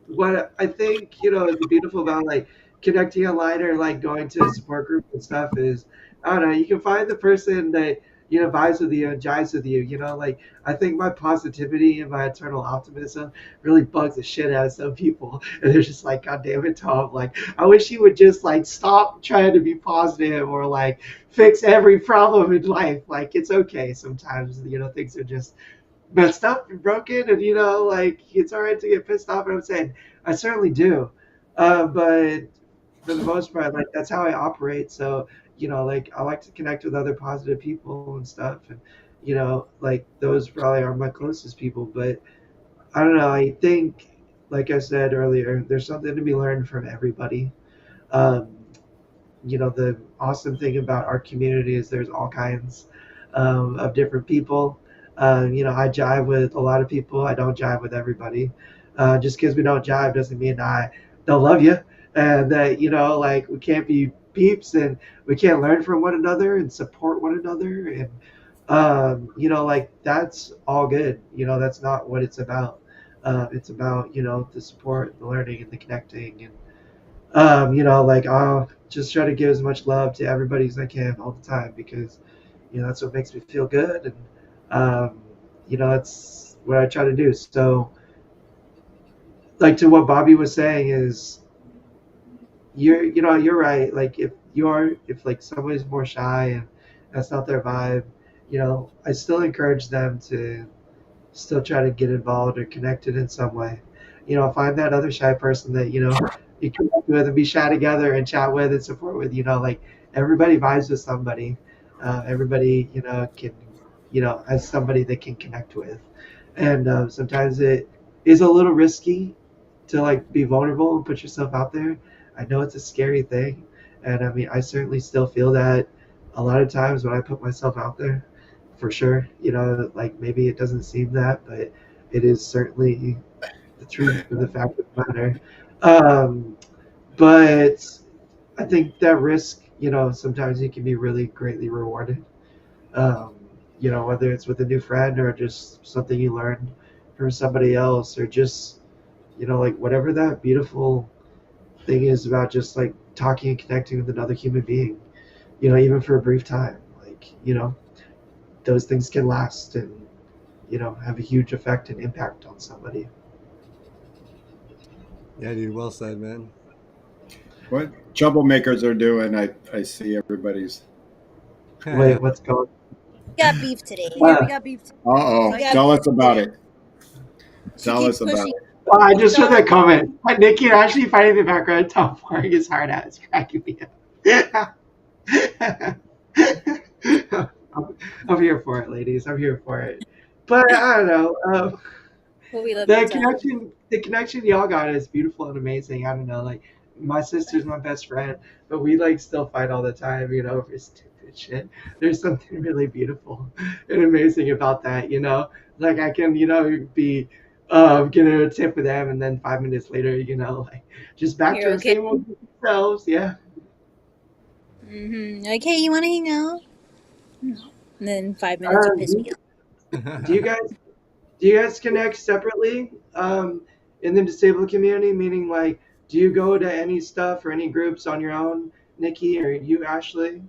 what I think is beautiful about like connecting online or like going to a support group and stuff is I don't know, you can find the person that vibes with you and jives with you. Like I think my positivity and my eternal optimism really bugs the shit out of some people, and they're just like, God damn it, Tom! Like I wish you would just like stop trying to be positive or like fix every problem in life. Like it's okay sometimes. Things are just messed up and broken, and like it's all right to get pissed off. And I'm saying I certainly do, but for the most part, like that's how I operate. So like I like to connect with other positive people and stuff, and like those probably are my closest people. But I don't know. I think, like I said earlier, there's something to be learned from everybody. Um, the awesome thing about our community is there's all kinds of different people. I jive with a lot of people. I don't jive with everybody. Just because we don't jive doesn't mean I don't love you. And that, like we can't be peeps and we can't learn from one another and support one another. And, like that's all good. That's not what it's about. It's about, the support, the learning and the connecting. And like I'll just try to give as much love to everybody as I can all the time because that's what makes me feel good, and that's what I try to do. So like to what Bobby was saying is you're right. Like if like somebody's more shy and that's not their vibe, I still encourage them to still try to get involved or connected in some way. Find that other shy person that you connect with and be shy together and chat with and support with. Like everybody vibes with somebody. Everybody can has somebody they can connect with, and sometimes it is a little risky to like be vulnerable and put yourself out there. I know it's a scary thing, and I mean I certainly still feel that a lot of times when I put myself out there, for sure. Like maybe it doesn't seem that, but it is certainly the truth of the fact of the matter. But I think that risk, sometimes it can be really greatly rewarded. Um, whether it's with a new friend or just something you learned from somebody else, or just, like whatever that beautiful thing is about just like talking and connecting with another human being, even for a brief time, like, those things can last and, have a huge effect and impact on somebody. Yeah, dude. Well said, man. What troublemakers are doing, I see everybody's. Wait, what's going We got beef today. on? We got beef today. Uh-oh. Yeah. Tell us about it. She Tell keeps us about pushing. it. Oh, I just read that comment. Nikki and Ashley fighting in the background. Tom pouring his heart out. It's cracking me up. I'm here for it, ladies. I'm here for it. But I don't know. Well, we love The you, Tom. connection y'all got is beautiful and amazing. I don't know. Like my sister's my best friend, but we like still fight all the time. For stupid shit. There's something really beautiful and amazing about that. Like I can, be getting a tip with them, and then 5 minutes later, like just back to You're our okay. same old selves. Yeah. Like, hey, you want to hang out? No. And then 5 minutes, you piss Do me off. you guys do you guys connect separately in the disabled community? Meaning, like, do you go to any stuff or any groups on your own, Nikki, or you, Ashley,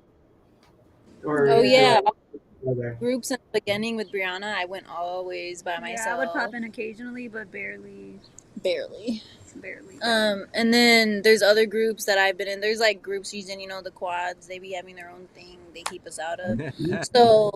or Oh you do yeah, it together? groups in the beginning with Brianna, I went always by Yeah, myself. I would pop in occasionally, but barely. Barely. Barely. And then there's other groups that I've been in. There's like groups using, the quads. They be having their own thing. They keep us out of. So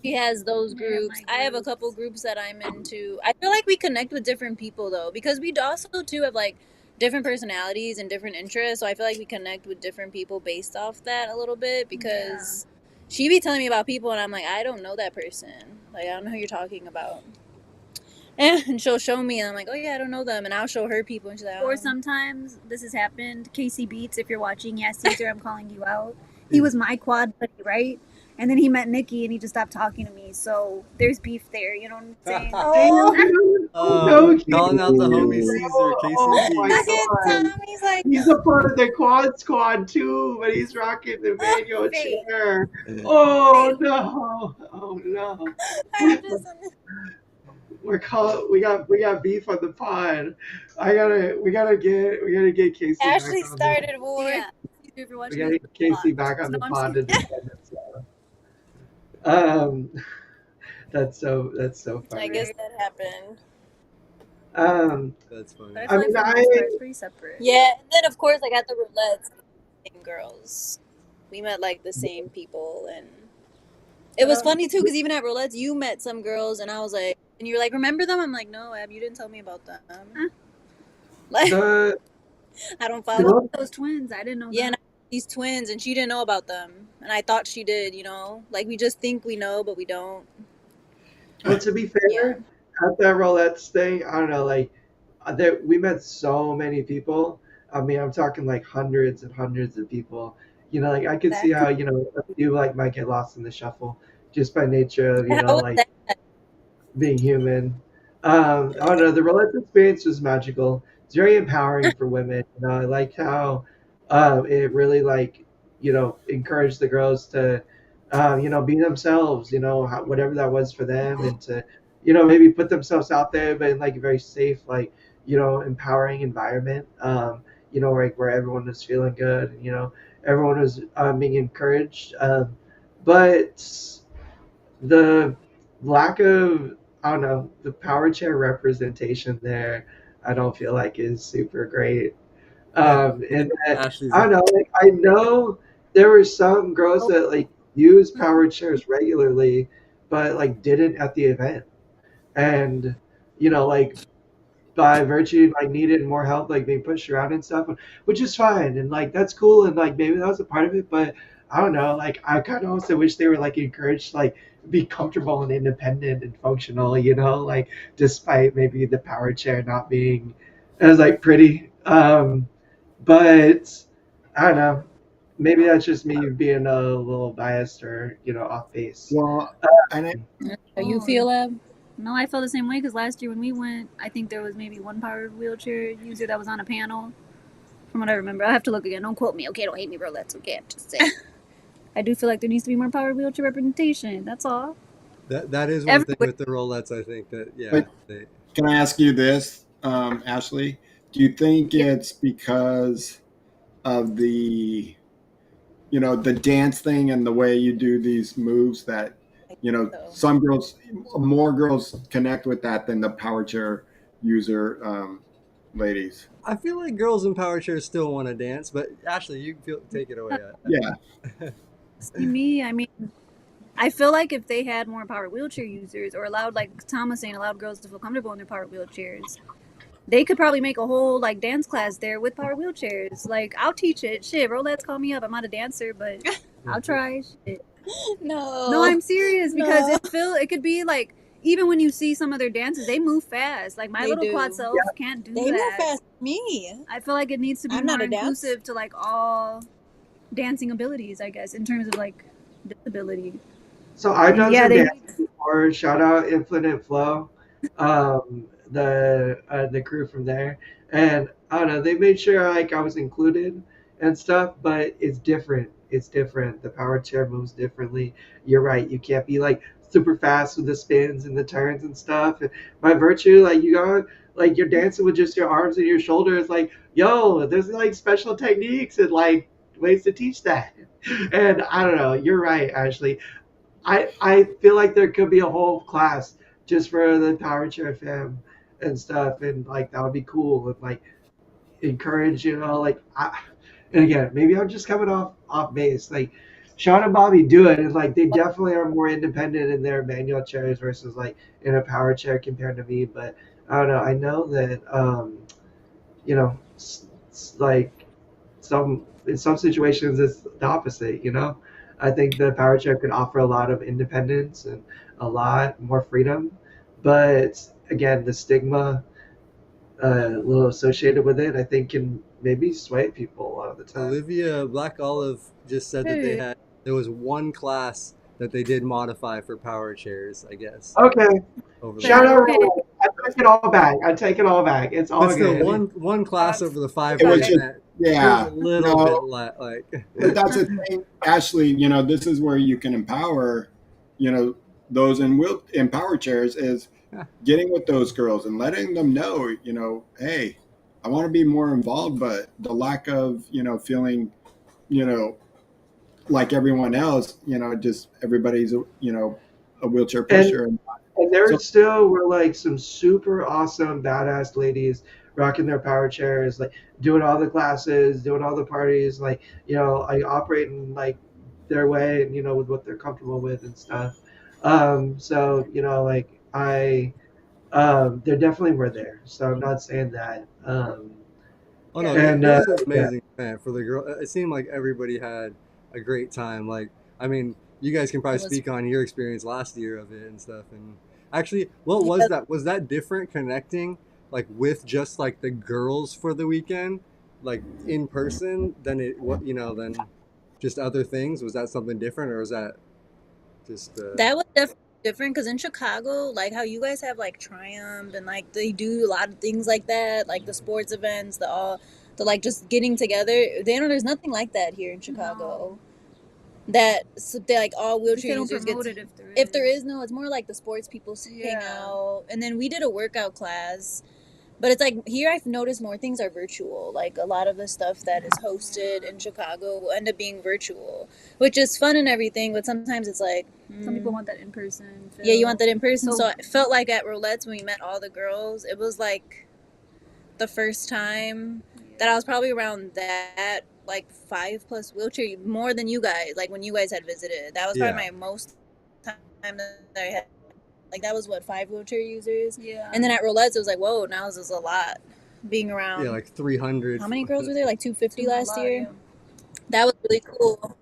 she has those Yeah, groups. my I have a groups. couple groups that I'm into. I feel like we connect with different people though, because we also too have like different personalities and different interests. So I feel like we connect with different people based off that a little bit, because she be telling me about people and I'm like, I don't know that person. Like, I don't know who you're talking about. And she'll show me and I'm like, oh yeah, I don't know them. And I'll show her people and she's like, oh. Or sometimes this has happened. Casey Beats, if you're watching, yes, Caesar, I'm calling you out. He was my quad buddy, right? And then he met Nikki and he just stopped talking to me. So there's beef there, you know what I'm saying? No, Calling out the homie Casey. Caesar, Casey Oh my Beats. God. Tommy's like, He's a part of the quad squad too, but he's rocking the manual Fake. chair. Oh no! Oh no! I'm just, We got beef on the pod. We gotta get Casey Ashley back on started war. Yeah. If you're we watching, gotta get Casey back on the No, I'm pod to defend himself. That's so funny. I guess that happened. That's funny. But I I feel like mean, for the most part, it's pretty separate. Yeah, and then of course I got the roulettes, same girls. We met like the same people, and it was funny too because even at roulettes, you met some girls, and I was like, and you're like, remember them? I'm like, no, Ab, you didn't tell me about them. Like, the I don't follow. Those twins, I didn't know. Yeah, them. and I met these twins, and she didn't know about them, and I thought she did. Like we just think we know, but we don't. Well, to be fair, at that roulettes thing, I don't know, like we met so many people. I mean, I'm talking like hundreds and hundreds of people. Like I could see how a few like might get lost in the shuffle just by nature of How was like that? being human. I don't know. The roulettes experience was magical. It's very empowering for women. I like how it really like encouraged the girls to be themselves. Whatever that was for them, and to maybe put themselves out there, but in like a very safe, like empowering environment. Like where everyone was feeling good. And, everyone was being encouraged. But the lack of, I don't know, the power chair representation there, I don't feel like is super great. And Ashley's I don't know, like I know there were some girls that like use power chairs regularly, but like didn't at the event, and like by virtue like needed more help like being pushed around and stuff, which is fine and like that's cool and like maybe that was a part of it, but I don't know, like I kind of also wish they were like encouraged to, like be comfortable and independent and functional, like despite maybe the power chair not being as like pretty, but I don't know, maybe that's just me being a little biased or off base. Well, and How you feel, Ab? No, I felt the same way because last year when we went, I think there was maybe one powered wheelchair user that was on a panel. From what I remember, I'll have to look again. Don't quote me, okay? Don't hate me, bro. That's okay. I'm just saying. I do feel like there needs to be more powered wheelchair representation. That's all. that is one thing with the roulettes. I think that But can I ask you this, Ashley? Do you think it's because of the the dance thing and the way you do these moves that some girls, more girls connect with that than the power chair user ladies? I feel like girls in power chairs still want to dance, but Ashley, you take it away. Yeah. See me, I mean, I feel like if they had more powered wheelchair users or allowed, like Tom was saying, allowed girls to feel comfortable in their powered wheelchairs, they could probably make a whole like dance class there with powered wheelchairs. Like I'll teach it. Shit, Rolettes call me up. I'm not a dancer, but I'll try. Shit. No, I'm serious because it could be like even when you see some of their dances, they move fast. Like my They little do. quad self can't do They that. move fast. Me. I feel like it needs to be I'm more not a dance. inclusive to like all dancing abilities, I guess, in terms of like disability. So I've done Yeah, some they- dance before. Shout out Infinite Flow. The crew from there, and I don't know. They made sure like I was included and stuff, but it's different. It's different. The power chair moves differently. You're right. You can't be like super fast with the spins and the turns and stuff. And by virtue, like you got like you're dancing with just your arms and your shoulders. Like yo, there's like special techniques and like ways to teach that. And I don't know. You're right, Ashley. I feel like there could be a whole class just for the power chair fam and stuff, and like that would be cool and like encourage, like and again, maybe I'm just coming off base. Like Shawn and Bobby do it, and like they definitely are more independent in their manual chairs versus like in a power chair compared to me. But I don't know. I know that like in some situations it's the opposite. I think the power chair could offer a lot of independence and a lot more freedom, but again, the stigma a little associated with it, I think, can maybe sway people a lot of the time. Olivia Black Olive just said that Hey. there was one class that they did modify for power chairs, I guess, Okay, over the shout But out five. hey, Roland. I take it all back. I take it all back. It's But all still, good. one class over the 5 It was days just, meant it was a yeah, little bit no, like but that's the thing, Ashley. This is where you can empower, those in power chairs is getting with those girls and letting them know, hey, I want to be more involved, but the lack of, feeling, you know, like everyone else, just everybody's, a wheelchair And pusher. And there So, still were like some super awesome badass ladies rocking their power chairs, like doing all the classes, doing all the parties, like like operating like their way and with what they're comfortable with and stuff. So like they definitely were there. So I'm not saying that. oh no, yeah, it, And it was an yeah, amazing event for the girl. It seemed like everybody had a great time. Like, I mean, you guys can it probably was. speak on your experience last year of it and stuff. And actually, what was Yeah, that? Was that different connecting like with just like the girls for the weekend, like in person than it what than just other things? Was that something different, or was that just that was definitely different because in Chicago, like how you guys have like Triumph and like they do a lot of things like that, like the sports events, the like just getting together. There's nothing like that here in Chicago. That so they like all wheelchair They don't users promote get. it if there If there is. is no, it's more like the sports people hang Yeah. out, and then we did a workout class. But it's like here I've noticed more things are virtual. Like a lot of the stuff that is hosted in Chicago will end up being virtual, which is fun and everything. But sometimes it's like, Some people want that in person. yeah, you want that in person. So So I felt like at Roulette's when we met all the girls, it was like the first time that I was probably around that like 5+ wheelchair more than you guys. Like when you guys had visited, that was probably yeah, my most time that I had. Like that was what 5 wheelchair users, yeah. and then at Roulette's it was like whoa, now this is a lot. Being yeah, around like 300. how many girls were there? Like 250 A last lot, year. yeah. That was really cool.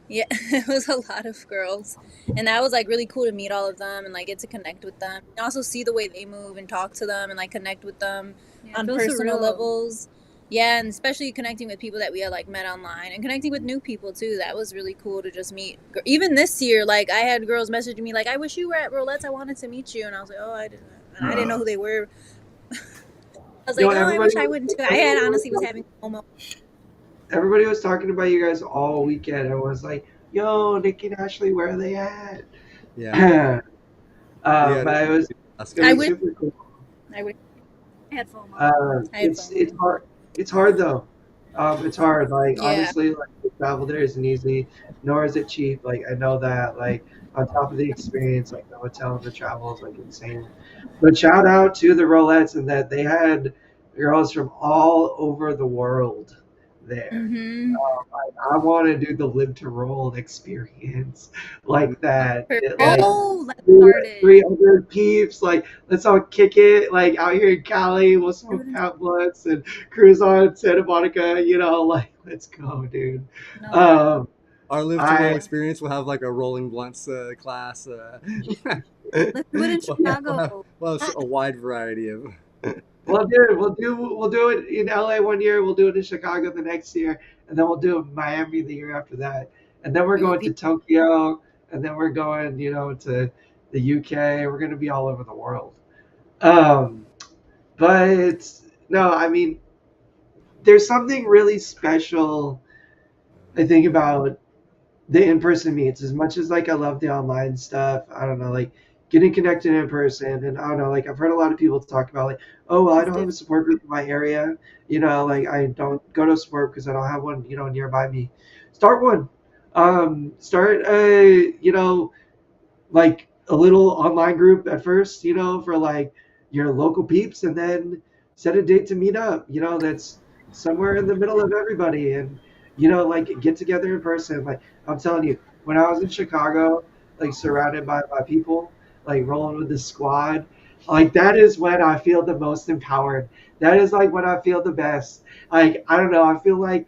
Yeah, it was a lot of girls. And that was like really cool to meet all of them and like get to connect with them. And also see the way they move and talk to them and like connect with them Yeah, it on feels personal surreal. levels. Yeah, and especially connecting with people that we had like met online and connecting with new people too. That was really cool to just meet. Even this year, like I had girls messaging me like, "I wish you were at Roulette's. I wanted to meet you." And I was like, "Oh, I didn't." And I didn't know who they were. I was like, "Oh, I everybody wish I went too." I had honestly was having FOMO. everybody was talking about you guys all weekend. Everyone was like, "Yo, Nikki and Ashley, where are they at?" Yeah, we had But it was last it I was wish super cool. I would. I had FOMO. I had It's FOMO. hard. It's hard though. It's hard. Like Yeah. honestly, like the travel there isn't easy, nor is it cheap. Like I know that. Like on top of the experience, like the hotel and the travel is like insane. But shout out to the Rolettes and that they had girls from all over the world there. Mhm. I want to do the live to roll experience like that. For Like real. Oh, let's start it. 300 peeps. Like, let's all kick it. Like, out here in Cali, we'll smoke Dude, Pat Blunts and cruise on Santa Monica. Like, let's go, dude. No, Um, our live to roll I, experience. We'll have like a rolling blunts class. let's do it in Chicago. We'll have a wide variety of. well, dude, we'll do it in LA one year. We'll do it in Chicago the next year, and then we'll do it in Miami the year after that. And then we're it would going be to Tokyo, and then we're going, to the UK. We're going to be all over the world. Um, but no, I mean, there's something really special, I think, about the in-person meets. As much as like I love the online stuff, I don't know, like getting connected in person. And I don't know, like I've heard a lot of people talk about like, oh well, I It's don't have a different. support group in my area. Like I don't go to a support because I don't have one, nearby me. Start one. Start like a little online group at first, for like your local peeps, and then set a date to meet up, that's somewhere in the middle of everybody. And, like get together in person. Like I'm telling you, when I was in Chicago, like surrounded by my people, like rolling with the squad, like that is when I feel the most empowered. That is like when I feel the best. Like, I don't know, I feel like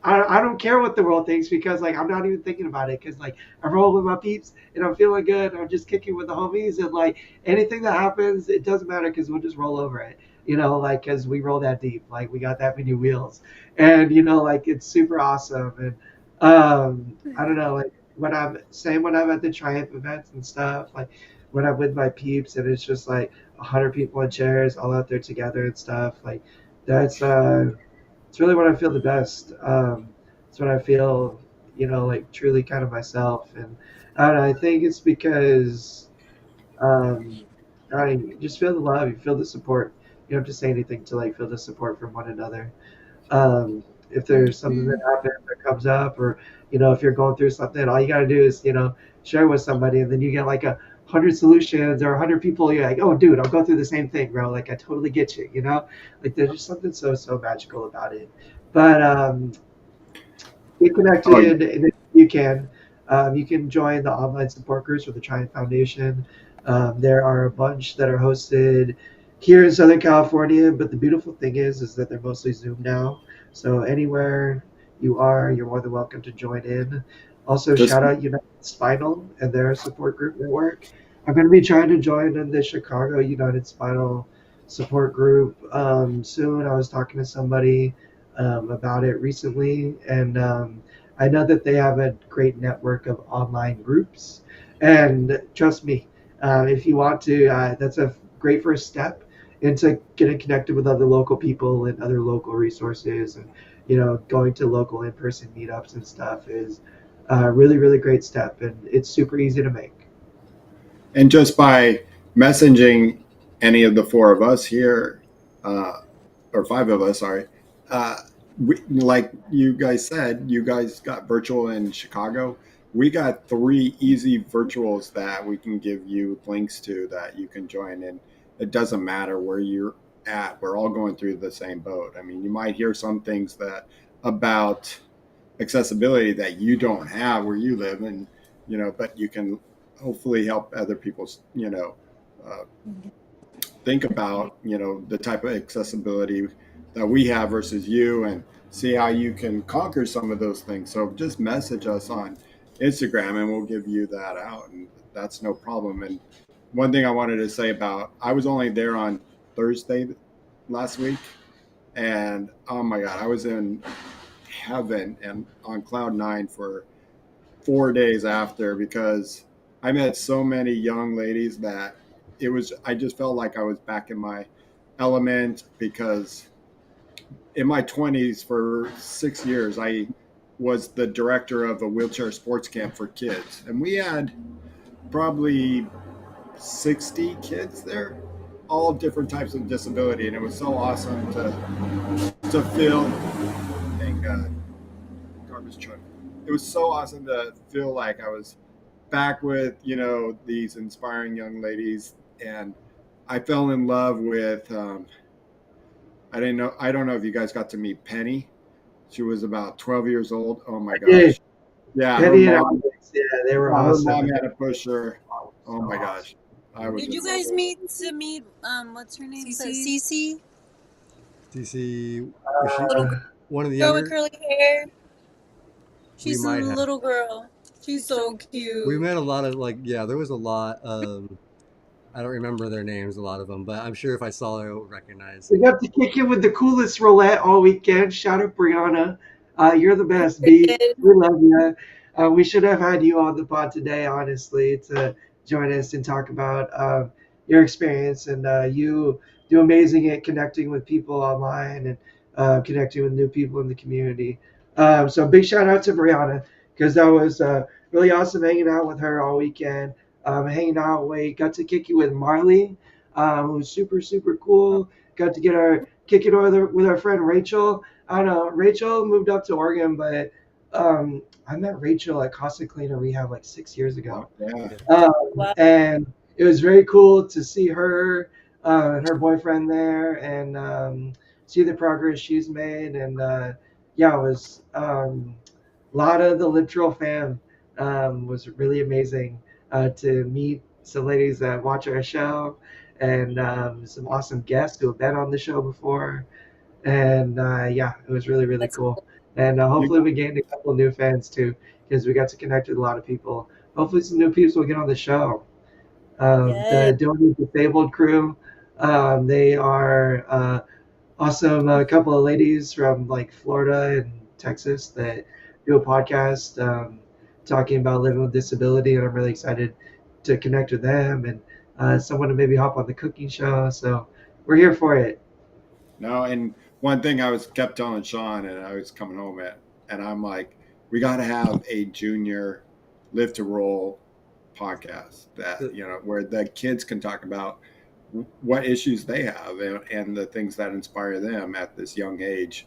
I don't care what the world thinks, because like I'm not even thinking about it, because like I'm rolling with my peeps and I'm feeling good. I'm just kicking with the homies, and like anything that happens, it doesn't matter, because we'll just roll over it. Like because we roll that deep, like we got that many wheels, and like it's super awesome. And I don't know, like when I'm at the Triumph events and stuff, like when I'm with my peeps and it's just like 100 people in chairs all out there together and stuff, like that's it's really when I feel the best. It's when I feel, like truly kind of myself. And I don't know, I think it's because you just feel the love, you feel the support. You don't have to say anything to like feel the support from one another. If there's something that happens that comes up, or if you're going through something, all you got to do is share with somebody, and then you get like 100 solutions or 100 people. You're like, oh dude, I'll go through the same thing, bro. Like I totally get you. Like there's just something so magical about it. But get Oh, yeah. connected, and if you can. You can join the online support groups for the Triumph Foundation. There are a bunch that are hosted here in Southern California, but the beautiful thing is that they're mostly Zoom now. So anywhere you are, you're more than welcome to join in. Also, Just shout out United Spinal and their support group network. I'm going to be trying to join in the Chicago United Spinal support group soon. I was talking to somebody about it recently, and I know that they have a great network of online groups. And trust me, if you want to, that's a great first step into getting connected with other local people and other local resources. And going to local in-person meetups and stuff is a really, really great step, and it's super easy to make. and just by messaging any of the four of us here, or five of us, sorry, uh, like you guys said, you guys got virtual in Chicago. We got 3 easy virtuals that we can give you links to that you can join in. It doesn't matter where you're at. We're all going through the same boat. I mean, you might hear some things that about accessibility that you don't have where you live, and but you can hopefully help other people, uh, think about the type of accessibility that we have versus you, and see how you can conquer some of those things. So just message us on Instagram and we'll give you that out, and that's no problem. And one thing I wanted to say about, I was only there on Thursday last week, and oh my god, I was in heaven and on cloud nine for 4 days after, because I met so many young ladies that I just felt like I was back in my element, because in my 20s for 6 years, I was the director of a wheelchair sports camp for kids. And we had probably 60 kids there, all different types of disability. And it was so awesome to feel, thank God, garbage truck. It was so awesome to feel like I was back with these inspiring young ladies. And I fell in love with I don't know if you guys got to meet Penny. She was about 12 years old. Oh my I did. gosh. Yeah, her Penny and mom Alex, yeah, they were her awesome. mom had to push her. Oh So my awesome. gosh. I was Did in you love guys with meet to meet what's her name? Cece. Cece? TC, was she Little one of the girl with younger? curly hair. We She's a might have. little girl. She's so We cute. met a lot of yeah. There was a lot. I don't remember their names, a lot of them, but I'm sure if I saw it, I would recognize. We got to kick it with the coolest roulette all weekend. Shout out Brianna. You're the best, B. Did. We love you. We should have had you on the pod today, honestly, to join us and talk about your experience. And you do amazing at connecting with people online and connecting with new people in the community. So big shout out to Brianna because that was really awesome hanging out with her all weekend. Hanging out, we got to kick it with Marley, who was super super cool. Got to get our kick it with our friend Rachel. I don't know. Rachel moved up to Oregon, but I met Rachel at Casa Cleaner Rehab like 6 years ago. Yeah. Wow. And it was very cool to see her and her boyfriend there and see the progress she's made. And yeah, it was a lot of the Literal fam was really amazing to meet some ladies that watch our show and some awesome guests who have been on the show before. And yeah, it was really, really That's cool. And hopefully we gained a couple new fans too because we got to connect with a lot of people. Hopefully some new people will get on the show. yeah. The Donor Disabled crew, they are awesome. A couple of ladies from like Florida and Texas that do a podcast talking about living with disability, and I'm really excited to connect with them and someone to maybe hop on the cooking show. So we're here for it. No, and one thing I was kept telling Shawn, and I was coming home and I'm like, we got to have a junior live to roll podcast that where the kids can talk about what issues they have and the things that inspire them at this young age.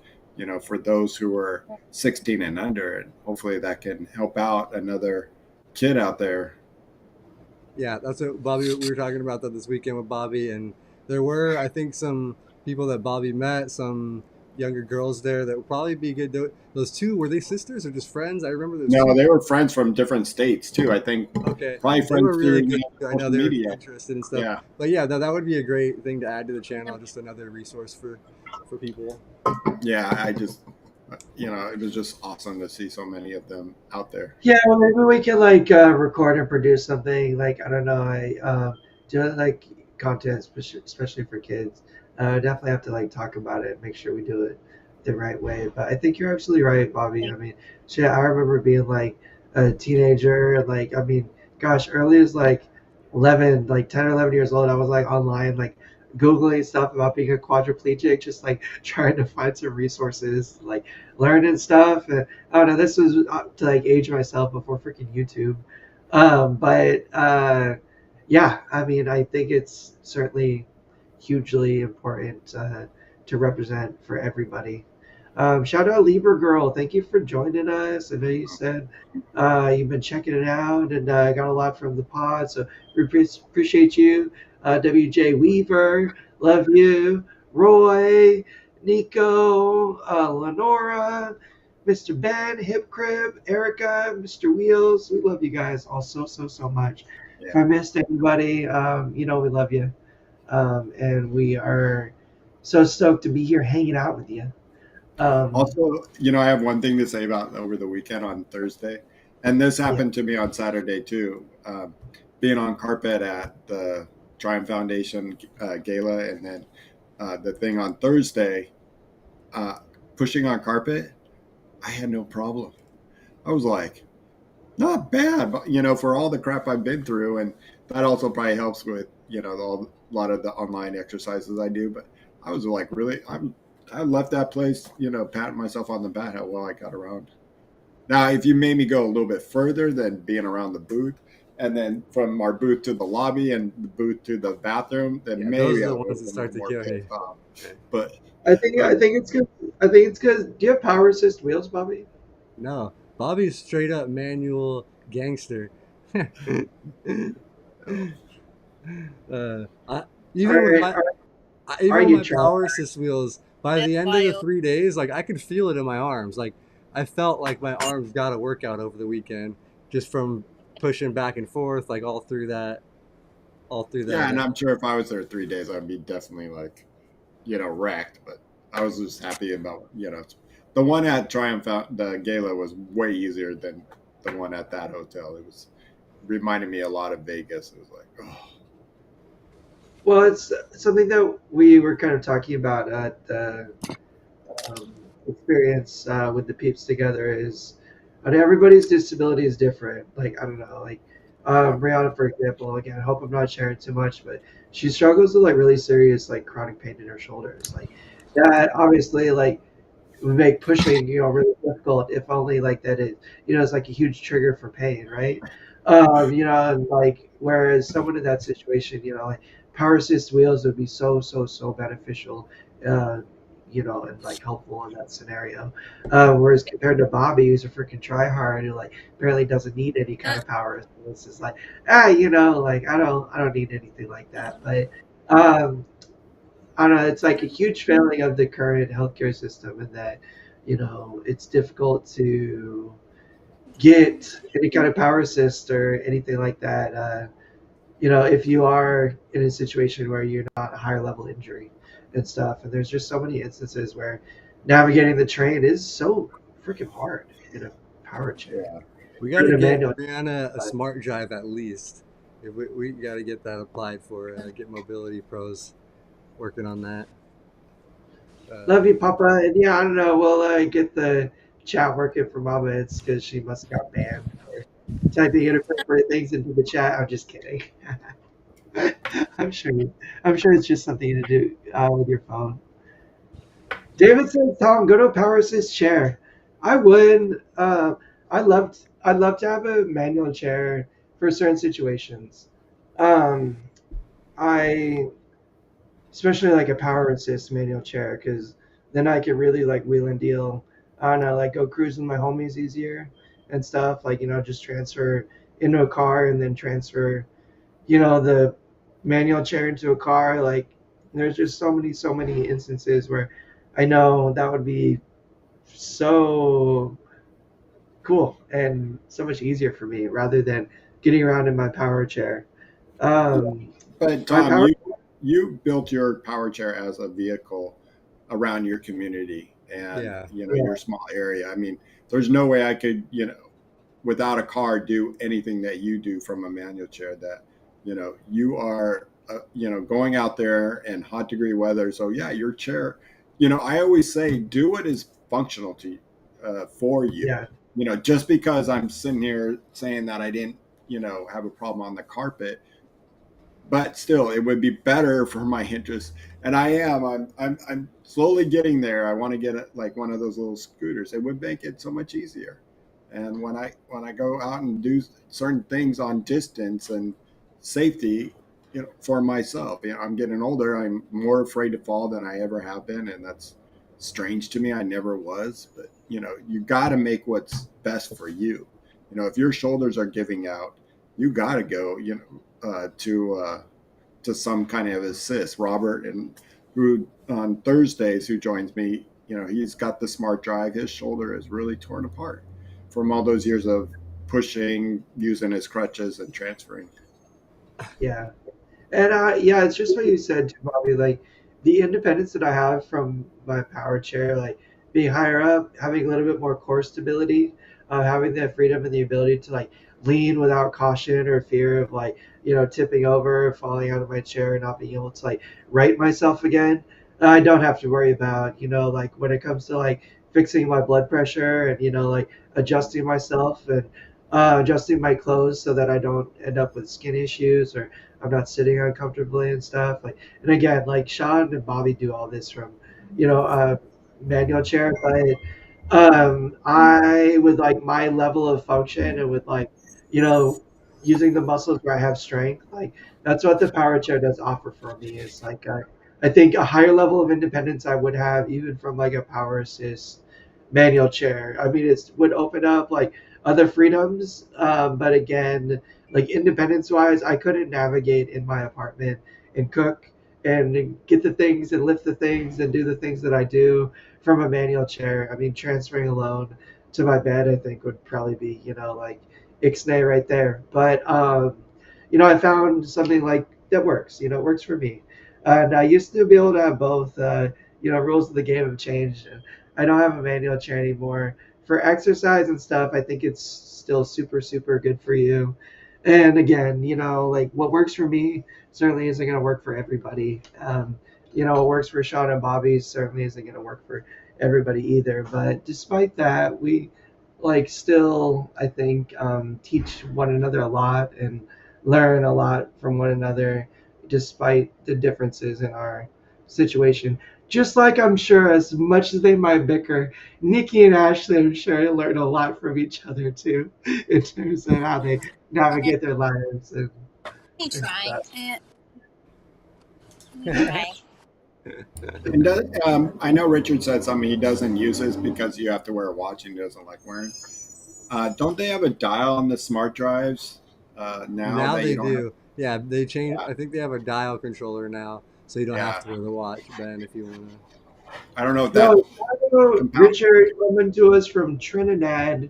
For those who are 16 and under, and hopefully that can help out another kid out there. Yeah, that's what Bobby. We were talking about that this weekend with Bobby, and there were, I think, some people that Bobby met, some younger girls there that would probably be good. Those two, were they sisters or just friends? I remember those No, two. they were friends from different states too. I think Okay, probably they were friends really through good. I know social they were media. interested and stuff. Yeah, But yeah, that would be a great thing to add to the channel. Just another resource for people. yeah. I just, it was just awesome to see so many of them out there. Yeah, well, maybe we can like record and produce something. Like I don't know, I do like content, especially for kids. Definitely have to like talk about it, make sure we do it the right way. But I think you're absolutely right, Bobby. I mean, shit, I remember being like a teenager, and like I mean, gosh, early as like 11, like 10 or 11 years old, I was like online, like googling stuff about being a quadriplegic, just like trying to find some resources, like learning stuff. And I don't know. This was to like age myself before freaking YouTube. But yeah, I mean, I think it's certainly hugely important to represent for everybody. Shout out Libra Girl. Thank you for joining us. I know you said you've been checking it out and got a lot from the pod. So we appreciate you. WJ Weaver, love you. Roy, Nico, Lenora, Mr. Ben, Hip Crib, Erica, Mr. Wheels. We love you guys all so much. Yeah. If I missed anybody, we love you. And we are so stoked to be here hanging out with you. Also, I have one thing to say about over the weekend on Thursday, and this happened to me on Saturday too. Being on carpet at the Triumph Foundation gala, and then the thing on Thursday, pushing on carpet, I had no problem. I was like, not bad, but for all the crap I've been through, and that also probably helps with a lot of the online exercises I do. But I was like, really, I left that place, patting myself on the back how well I got around. Now, if you made me go a little bit further than being around the booth, and then from our booth to the lobby and the booth to the bathroom, then Yeah, maybe those are I the would ones have that been a start little to more kill me. pissed off. But I think it's good. I think it's good. Do you have power assist wheels, Bobby? No, Bobby's straight up manual gangster. I, even with my even with You my try. power assist wheels, by That's the end of the wild. 3 days, like I could feel it in my arms. Like I felt like my arms got a workout over the weekend just from pushing back and forth, like all through that. yeah, and I'm sure if I was there 3 days, I'd be definitely like, wrecked. But I was just happy about, the one at Triumph, the gala was way easier than the one at that hotel. It was reminded me a lot of Vegas. It was like, oh. Well, it's something that we were kind of talking about at the experience with the peeps together is, and everybody's disability is different. Like I don't know, like Brianna, for example, again, I hope I'm not sharing too much, but she struggles with like really serious like chronic pain in her shoulders. Like that obviously like would make pushing, really difficult if only like that it, it's like a huge trigger for pain, right? And like whereas someone in that situation, like power assist wheels would be so, so, so beneficial, uh, and like helpful in that scenario. Whereas compared to Bobby, who's a freaking tryhard who like barely doesn't need any kind of power assist, it's just like, like I don't need anything like that. But um, I don't know. It's like a huge failing of the current healthcare system, in that it's difficult to get any kind of power assist or anything like that. If you are in a situation where you're not a higher level injury and stuff, and there's just so many instances where navigating the train is so freaking hard in a power chair, Yeah. We got to in a get manual. Brianna a smart drive at least. If we got to get that applied for Get Mobility Pros working on that. Love you, Papa. And yeah, I don't know. We'll get the chat working for Mama. It's because she must have got banned for typing inappropriate things into the chat. I'm just kidding. I'm sure. I'm sure it's just something to do with your phone. David says, "Tom, go to a power assist chair." I would. I'd love to have a manual chair for certain situations. Um, I especially like a power assist manual chair, because then I could really like wheel and deal. I don't know, like go cruise with my homies easier and stuff. Like just transfer into a car and then transfer the manual chair into a car. Like there's just so many instances where I know that would be so cool and so much easier for me rather than getting around in my power chair. Yeah. Um, But my Tom, power, you built your power chair as a vehicle around your community and Yeah. your yeah, small area. I mean, there's no way I could without a car do anything that you do from a manual chair. That you are going out there in hot degree weather. So yeah, your chair. I always say do what is functional to for you. yeah, Just because I'm sitting here saying that I didn't have a problem on the carpet, but still it would be better for my interest, and I'm slowly getting there. I want to get like one of those little scooters. It would make it so much easier. And when I go out and do certain things on distance and safety, for myself, I'm getting older. I'm more afraid to fall than I ever have been, and that's strange to me. I never was. But you got to make what's best for you. If your shoulders are giving out, you got to go to some kind of assist. Robert, and who on Thursdays, who joins me, he's got the smart drive. His shoulder is really torn apart from all those years of pushing, using his crutches, and transferring. yeah. And yeah, it's just what you said too, Bobby. Like the independence that I have from my power chair, like being higher up, having a little bit more core stability, having that freedom and the ability to like lean without caution or fear of like tipping over, falling out of my chair, and not being able to like right myself again. I don't have to worry about like when it comes to like fixing my blood pressure and like adjusting myself and adjusting my clothes so that I don't end up with skin issues, or I'm not sitting uncomfortably and stuff. Like, and again, like Shawn and Bobby do all this from, manual chair, but I with like my level of function and with like, you know, using the muscles where I have strength, like that's what the power chair does offer for me. It's like I think a higher level of independence I would have even from like a power assist manual chair. I mean, it would open up like other freedoms, but again, like independence wise, I couldn't navigate in my apartment and cook and get the things and lift the things and do the things that I do from a manual chair. I mean, transferring alone to my bed, I think would probably be, like ixnay right there. But, I found something like that works, it works for me. And I used to be able to have both, rules of the game have changed. And I don't have a manual chair anymore. For exercise and stuff, I think it's still super, super good for you. And again, like what works for me certainly isn't going to work for everybody. What works for Shawn and Bobby certainly isn't going to work for everybody either. But despite that, we like still I think teach one another a lot and learn a lot from one another despite the differences in our situation. Just like I'm sure as much as they might bicker, Nikki and Ashley I'm sure learn a lot from each other too in terms of how they navigate their lives We and try. stuff. We try. And I know Richard said something he doesn't use this because you have to wear a watch and he doesn't like wearing. Don't they have a dial on the smart drives now Now that you they don't have? do. Yeah, they changed. Yeah, I think they have a dial controller now, so you don't have yeah. to wear the watch, Ben, if you want to. I don't know if No, that shout out compounds. Richard coming to us from Trinidad,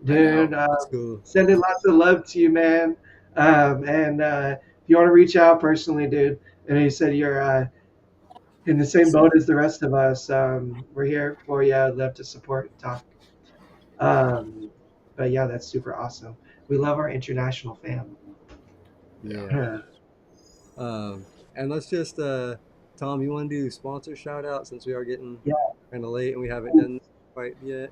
I know. dude. That's cool. Sending lots of love to you, man. And if you want to reach out personally, dude, and he said you're in the same boat as the rest of us, we're here for you. I'd love to support and talk. Um, but yeah, that's super awesome. We love our international fam. Yeah. Yeah. And let's just, Tom, you want to do sponsor shout out since we are getting Yeah, kind of late and we haven't done this quite yet?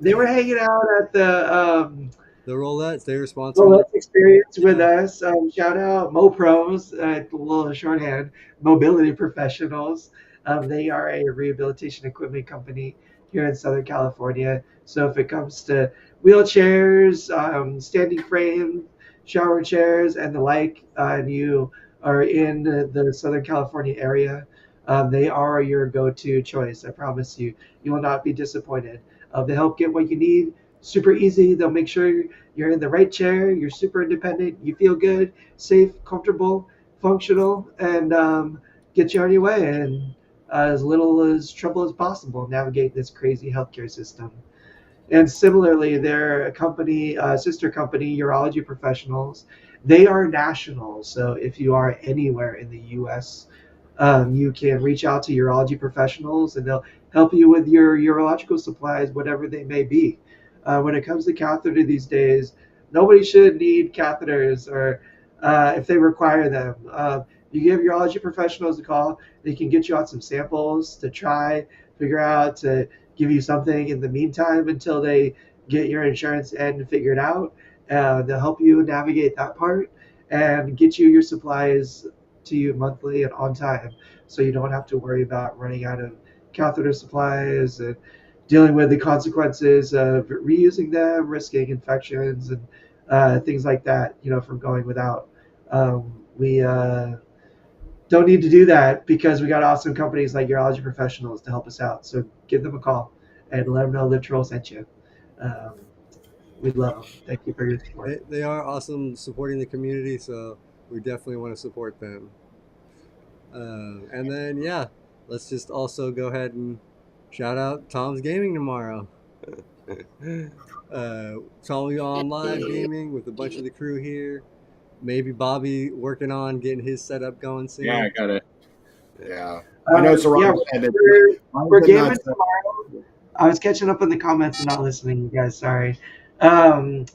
they were hanging out at the The Rolettes, they were sponsoring well, the. let's experience with Yeah. us. Shout out MoPros, a little shorthand, mobility professionals. They are a rehabilitation equipment company here in Southern California. So if it comes to wheelchairs, standing frame, shower chairs, and the like, and you are in the Southern California area, they are your go-to choice. I promise you, you will not be disappointed. They help get what you need super easy. They'll make sure you're in the right chair, you're super independent, you feel good, safe, comfortable, functional, and get you on your way and as little as trouble as possible navigate this crazy healthcare system. And similarly, they're a company, sister company, Urology Professionals. They are national. So if you are anywhere in the US, you can reach out to urology professionals and they'll help you with your urological supplies, whatever they may be. When it comes to catheter these days, nobody should need catheters or if they require them. You give urology professionals a call, they can get you out some samples to try, figure out to give you something in the meantime until they get your insurance and figure it out. They'll help you navigate that part and get you your supplies to you monthly and on time, so you don't have to worry about running out of catheter supplies and dealing with the consequences of reusing them, risking infections and things like that. From going without. We don't need to do that because we got awesome companies like Urology Professionals to help us out. So give them a call and let them know Live Troll sent you. Um, we love them. Thank you for your support. They are awesome supporting the community, so we definitely want to support them. And then, yeah, let's just also go ahead and shout out Tom's Gaming tomorrow. Tom will be on live gaming with a bunch of the crew here. Maybe Bobby working on getting his setup going Yeah, I soon. got it. Yeah. I know it's the Yeah, wrong headed. Why is we're it not gaming set? tomorrow. I was catching up on the comments and not listening, you guys. Sorry. Um,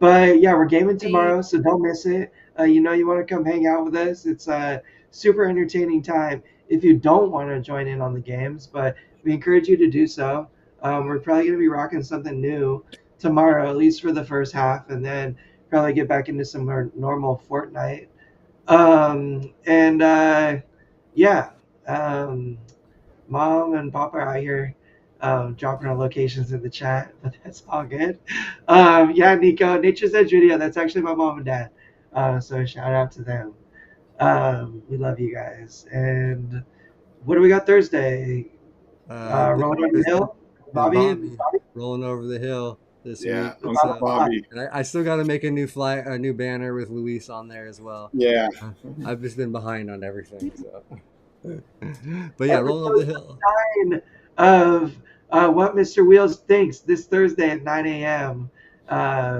But yeah, we're gaming tomorrow, so don't miss it. You want to come hang out with us. It's a super entertaining time. If you don't want to join in on the games, but we encourage you to do so. We're probably going to be rocking something new tomorrow, at least for the first half, and then probably get back into some more normal Fortnite. And yeah, um, Mom and Papa are out here dropping our locations in the chat, but that's all good. Yeah, Nico, Nature's Edge Video, that's actually my mom and dad. So shout out to them. We love you guys. And what do we got Thursday? Rolling on the This hill? is Bobby and Bobby Bobby? rolling over the hill this Yeah, week. With Uncle Bobby Bobby. Bobby. And I still got to make a new banner with Luis on there as well. Yeah. I've just been behind on everything, so. But yeah, rolling over the Episode hill. 9 of What Mr. Wheels Thinks this Thursday at 9 a.m.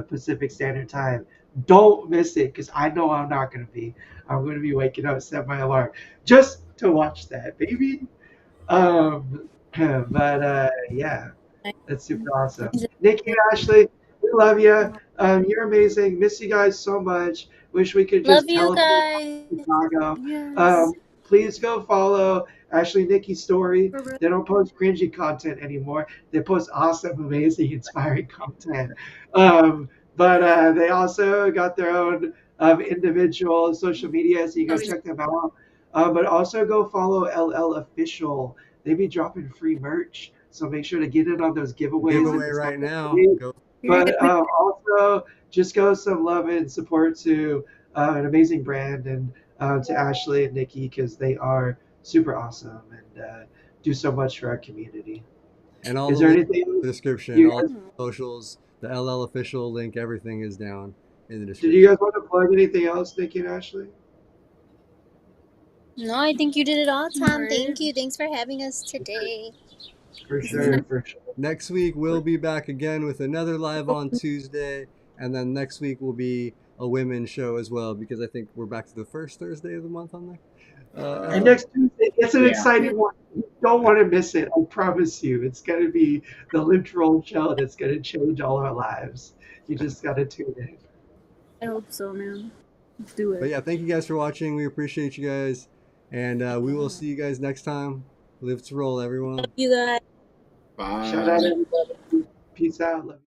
Pacific Standard Time. Don't miss it because I know I'm not going to be. I'm going to be waking up, set my alarm just to watch that, baby. But yeah, that's super awesome. Nikki and Ashley, we love you. You're amazing. Miss you guys so much. Wish we could Love just you teleport guys. to Chicago. Yes. Please go follow Ashley and Nikki's story. For real. They don't post cringy content anymore. They post awesome, amazing, inspiring content. But they also got their own individual social media, so you go check them out. But also go follow LL Official. They be dropping free merch, so make sure to get in on those giveaways. if Giveaway it's not right now. complete. Go. But also just go some love and support to an amazing brand and to Ashley and Nikki because they are super awesome and do so much for our community. And all Is the there links anything in the else description, you all guys, the socials, the LL official link, everything is down in the did description. you guys want to plug anything else, Nikki and Ashley? No, I think you did it all, Tom. Right. Thank you. Thanks for having us today. For sure, for sure. Next week we'll be back again with another live on Tuesday, and then next week will be a women's show as well because I think we're back to the first Thursday of the month on there. And next Tuesday, it's an Yeah. exciting one. You don't want to miss it. I promise you. It's going to be the literal show that's going to change all our lives. You just got to tune in. I hope so, man. Let's do it. But yeah, thank you guys for watching. We appreciate you guys, and we will see you guys next time. Live to roll, everyone. You guys. Bye. Shout out everybody. Peace out. Love you.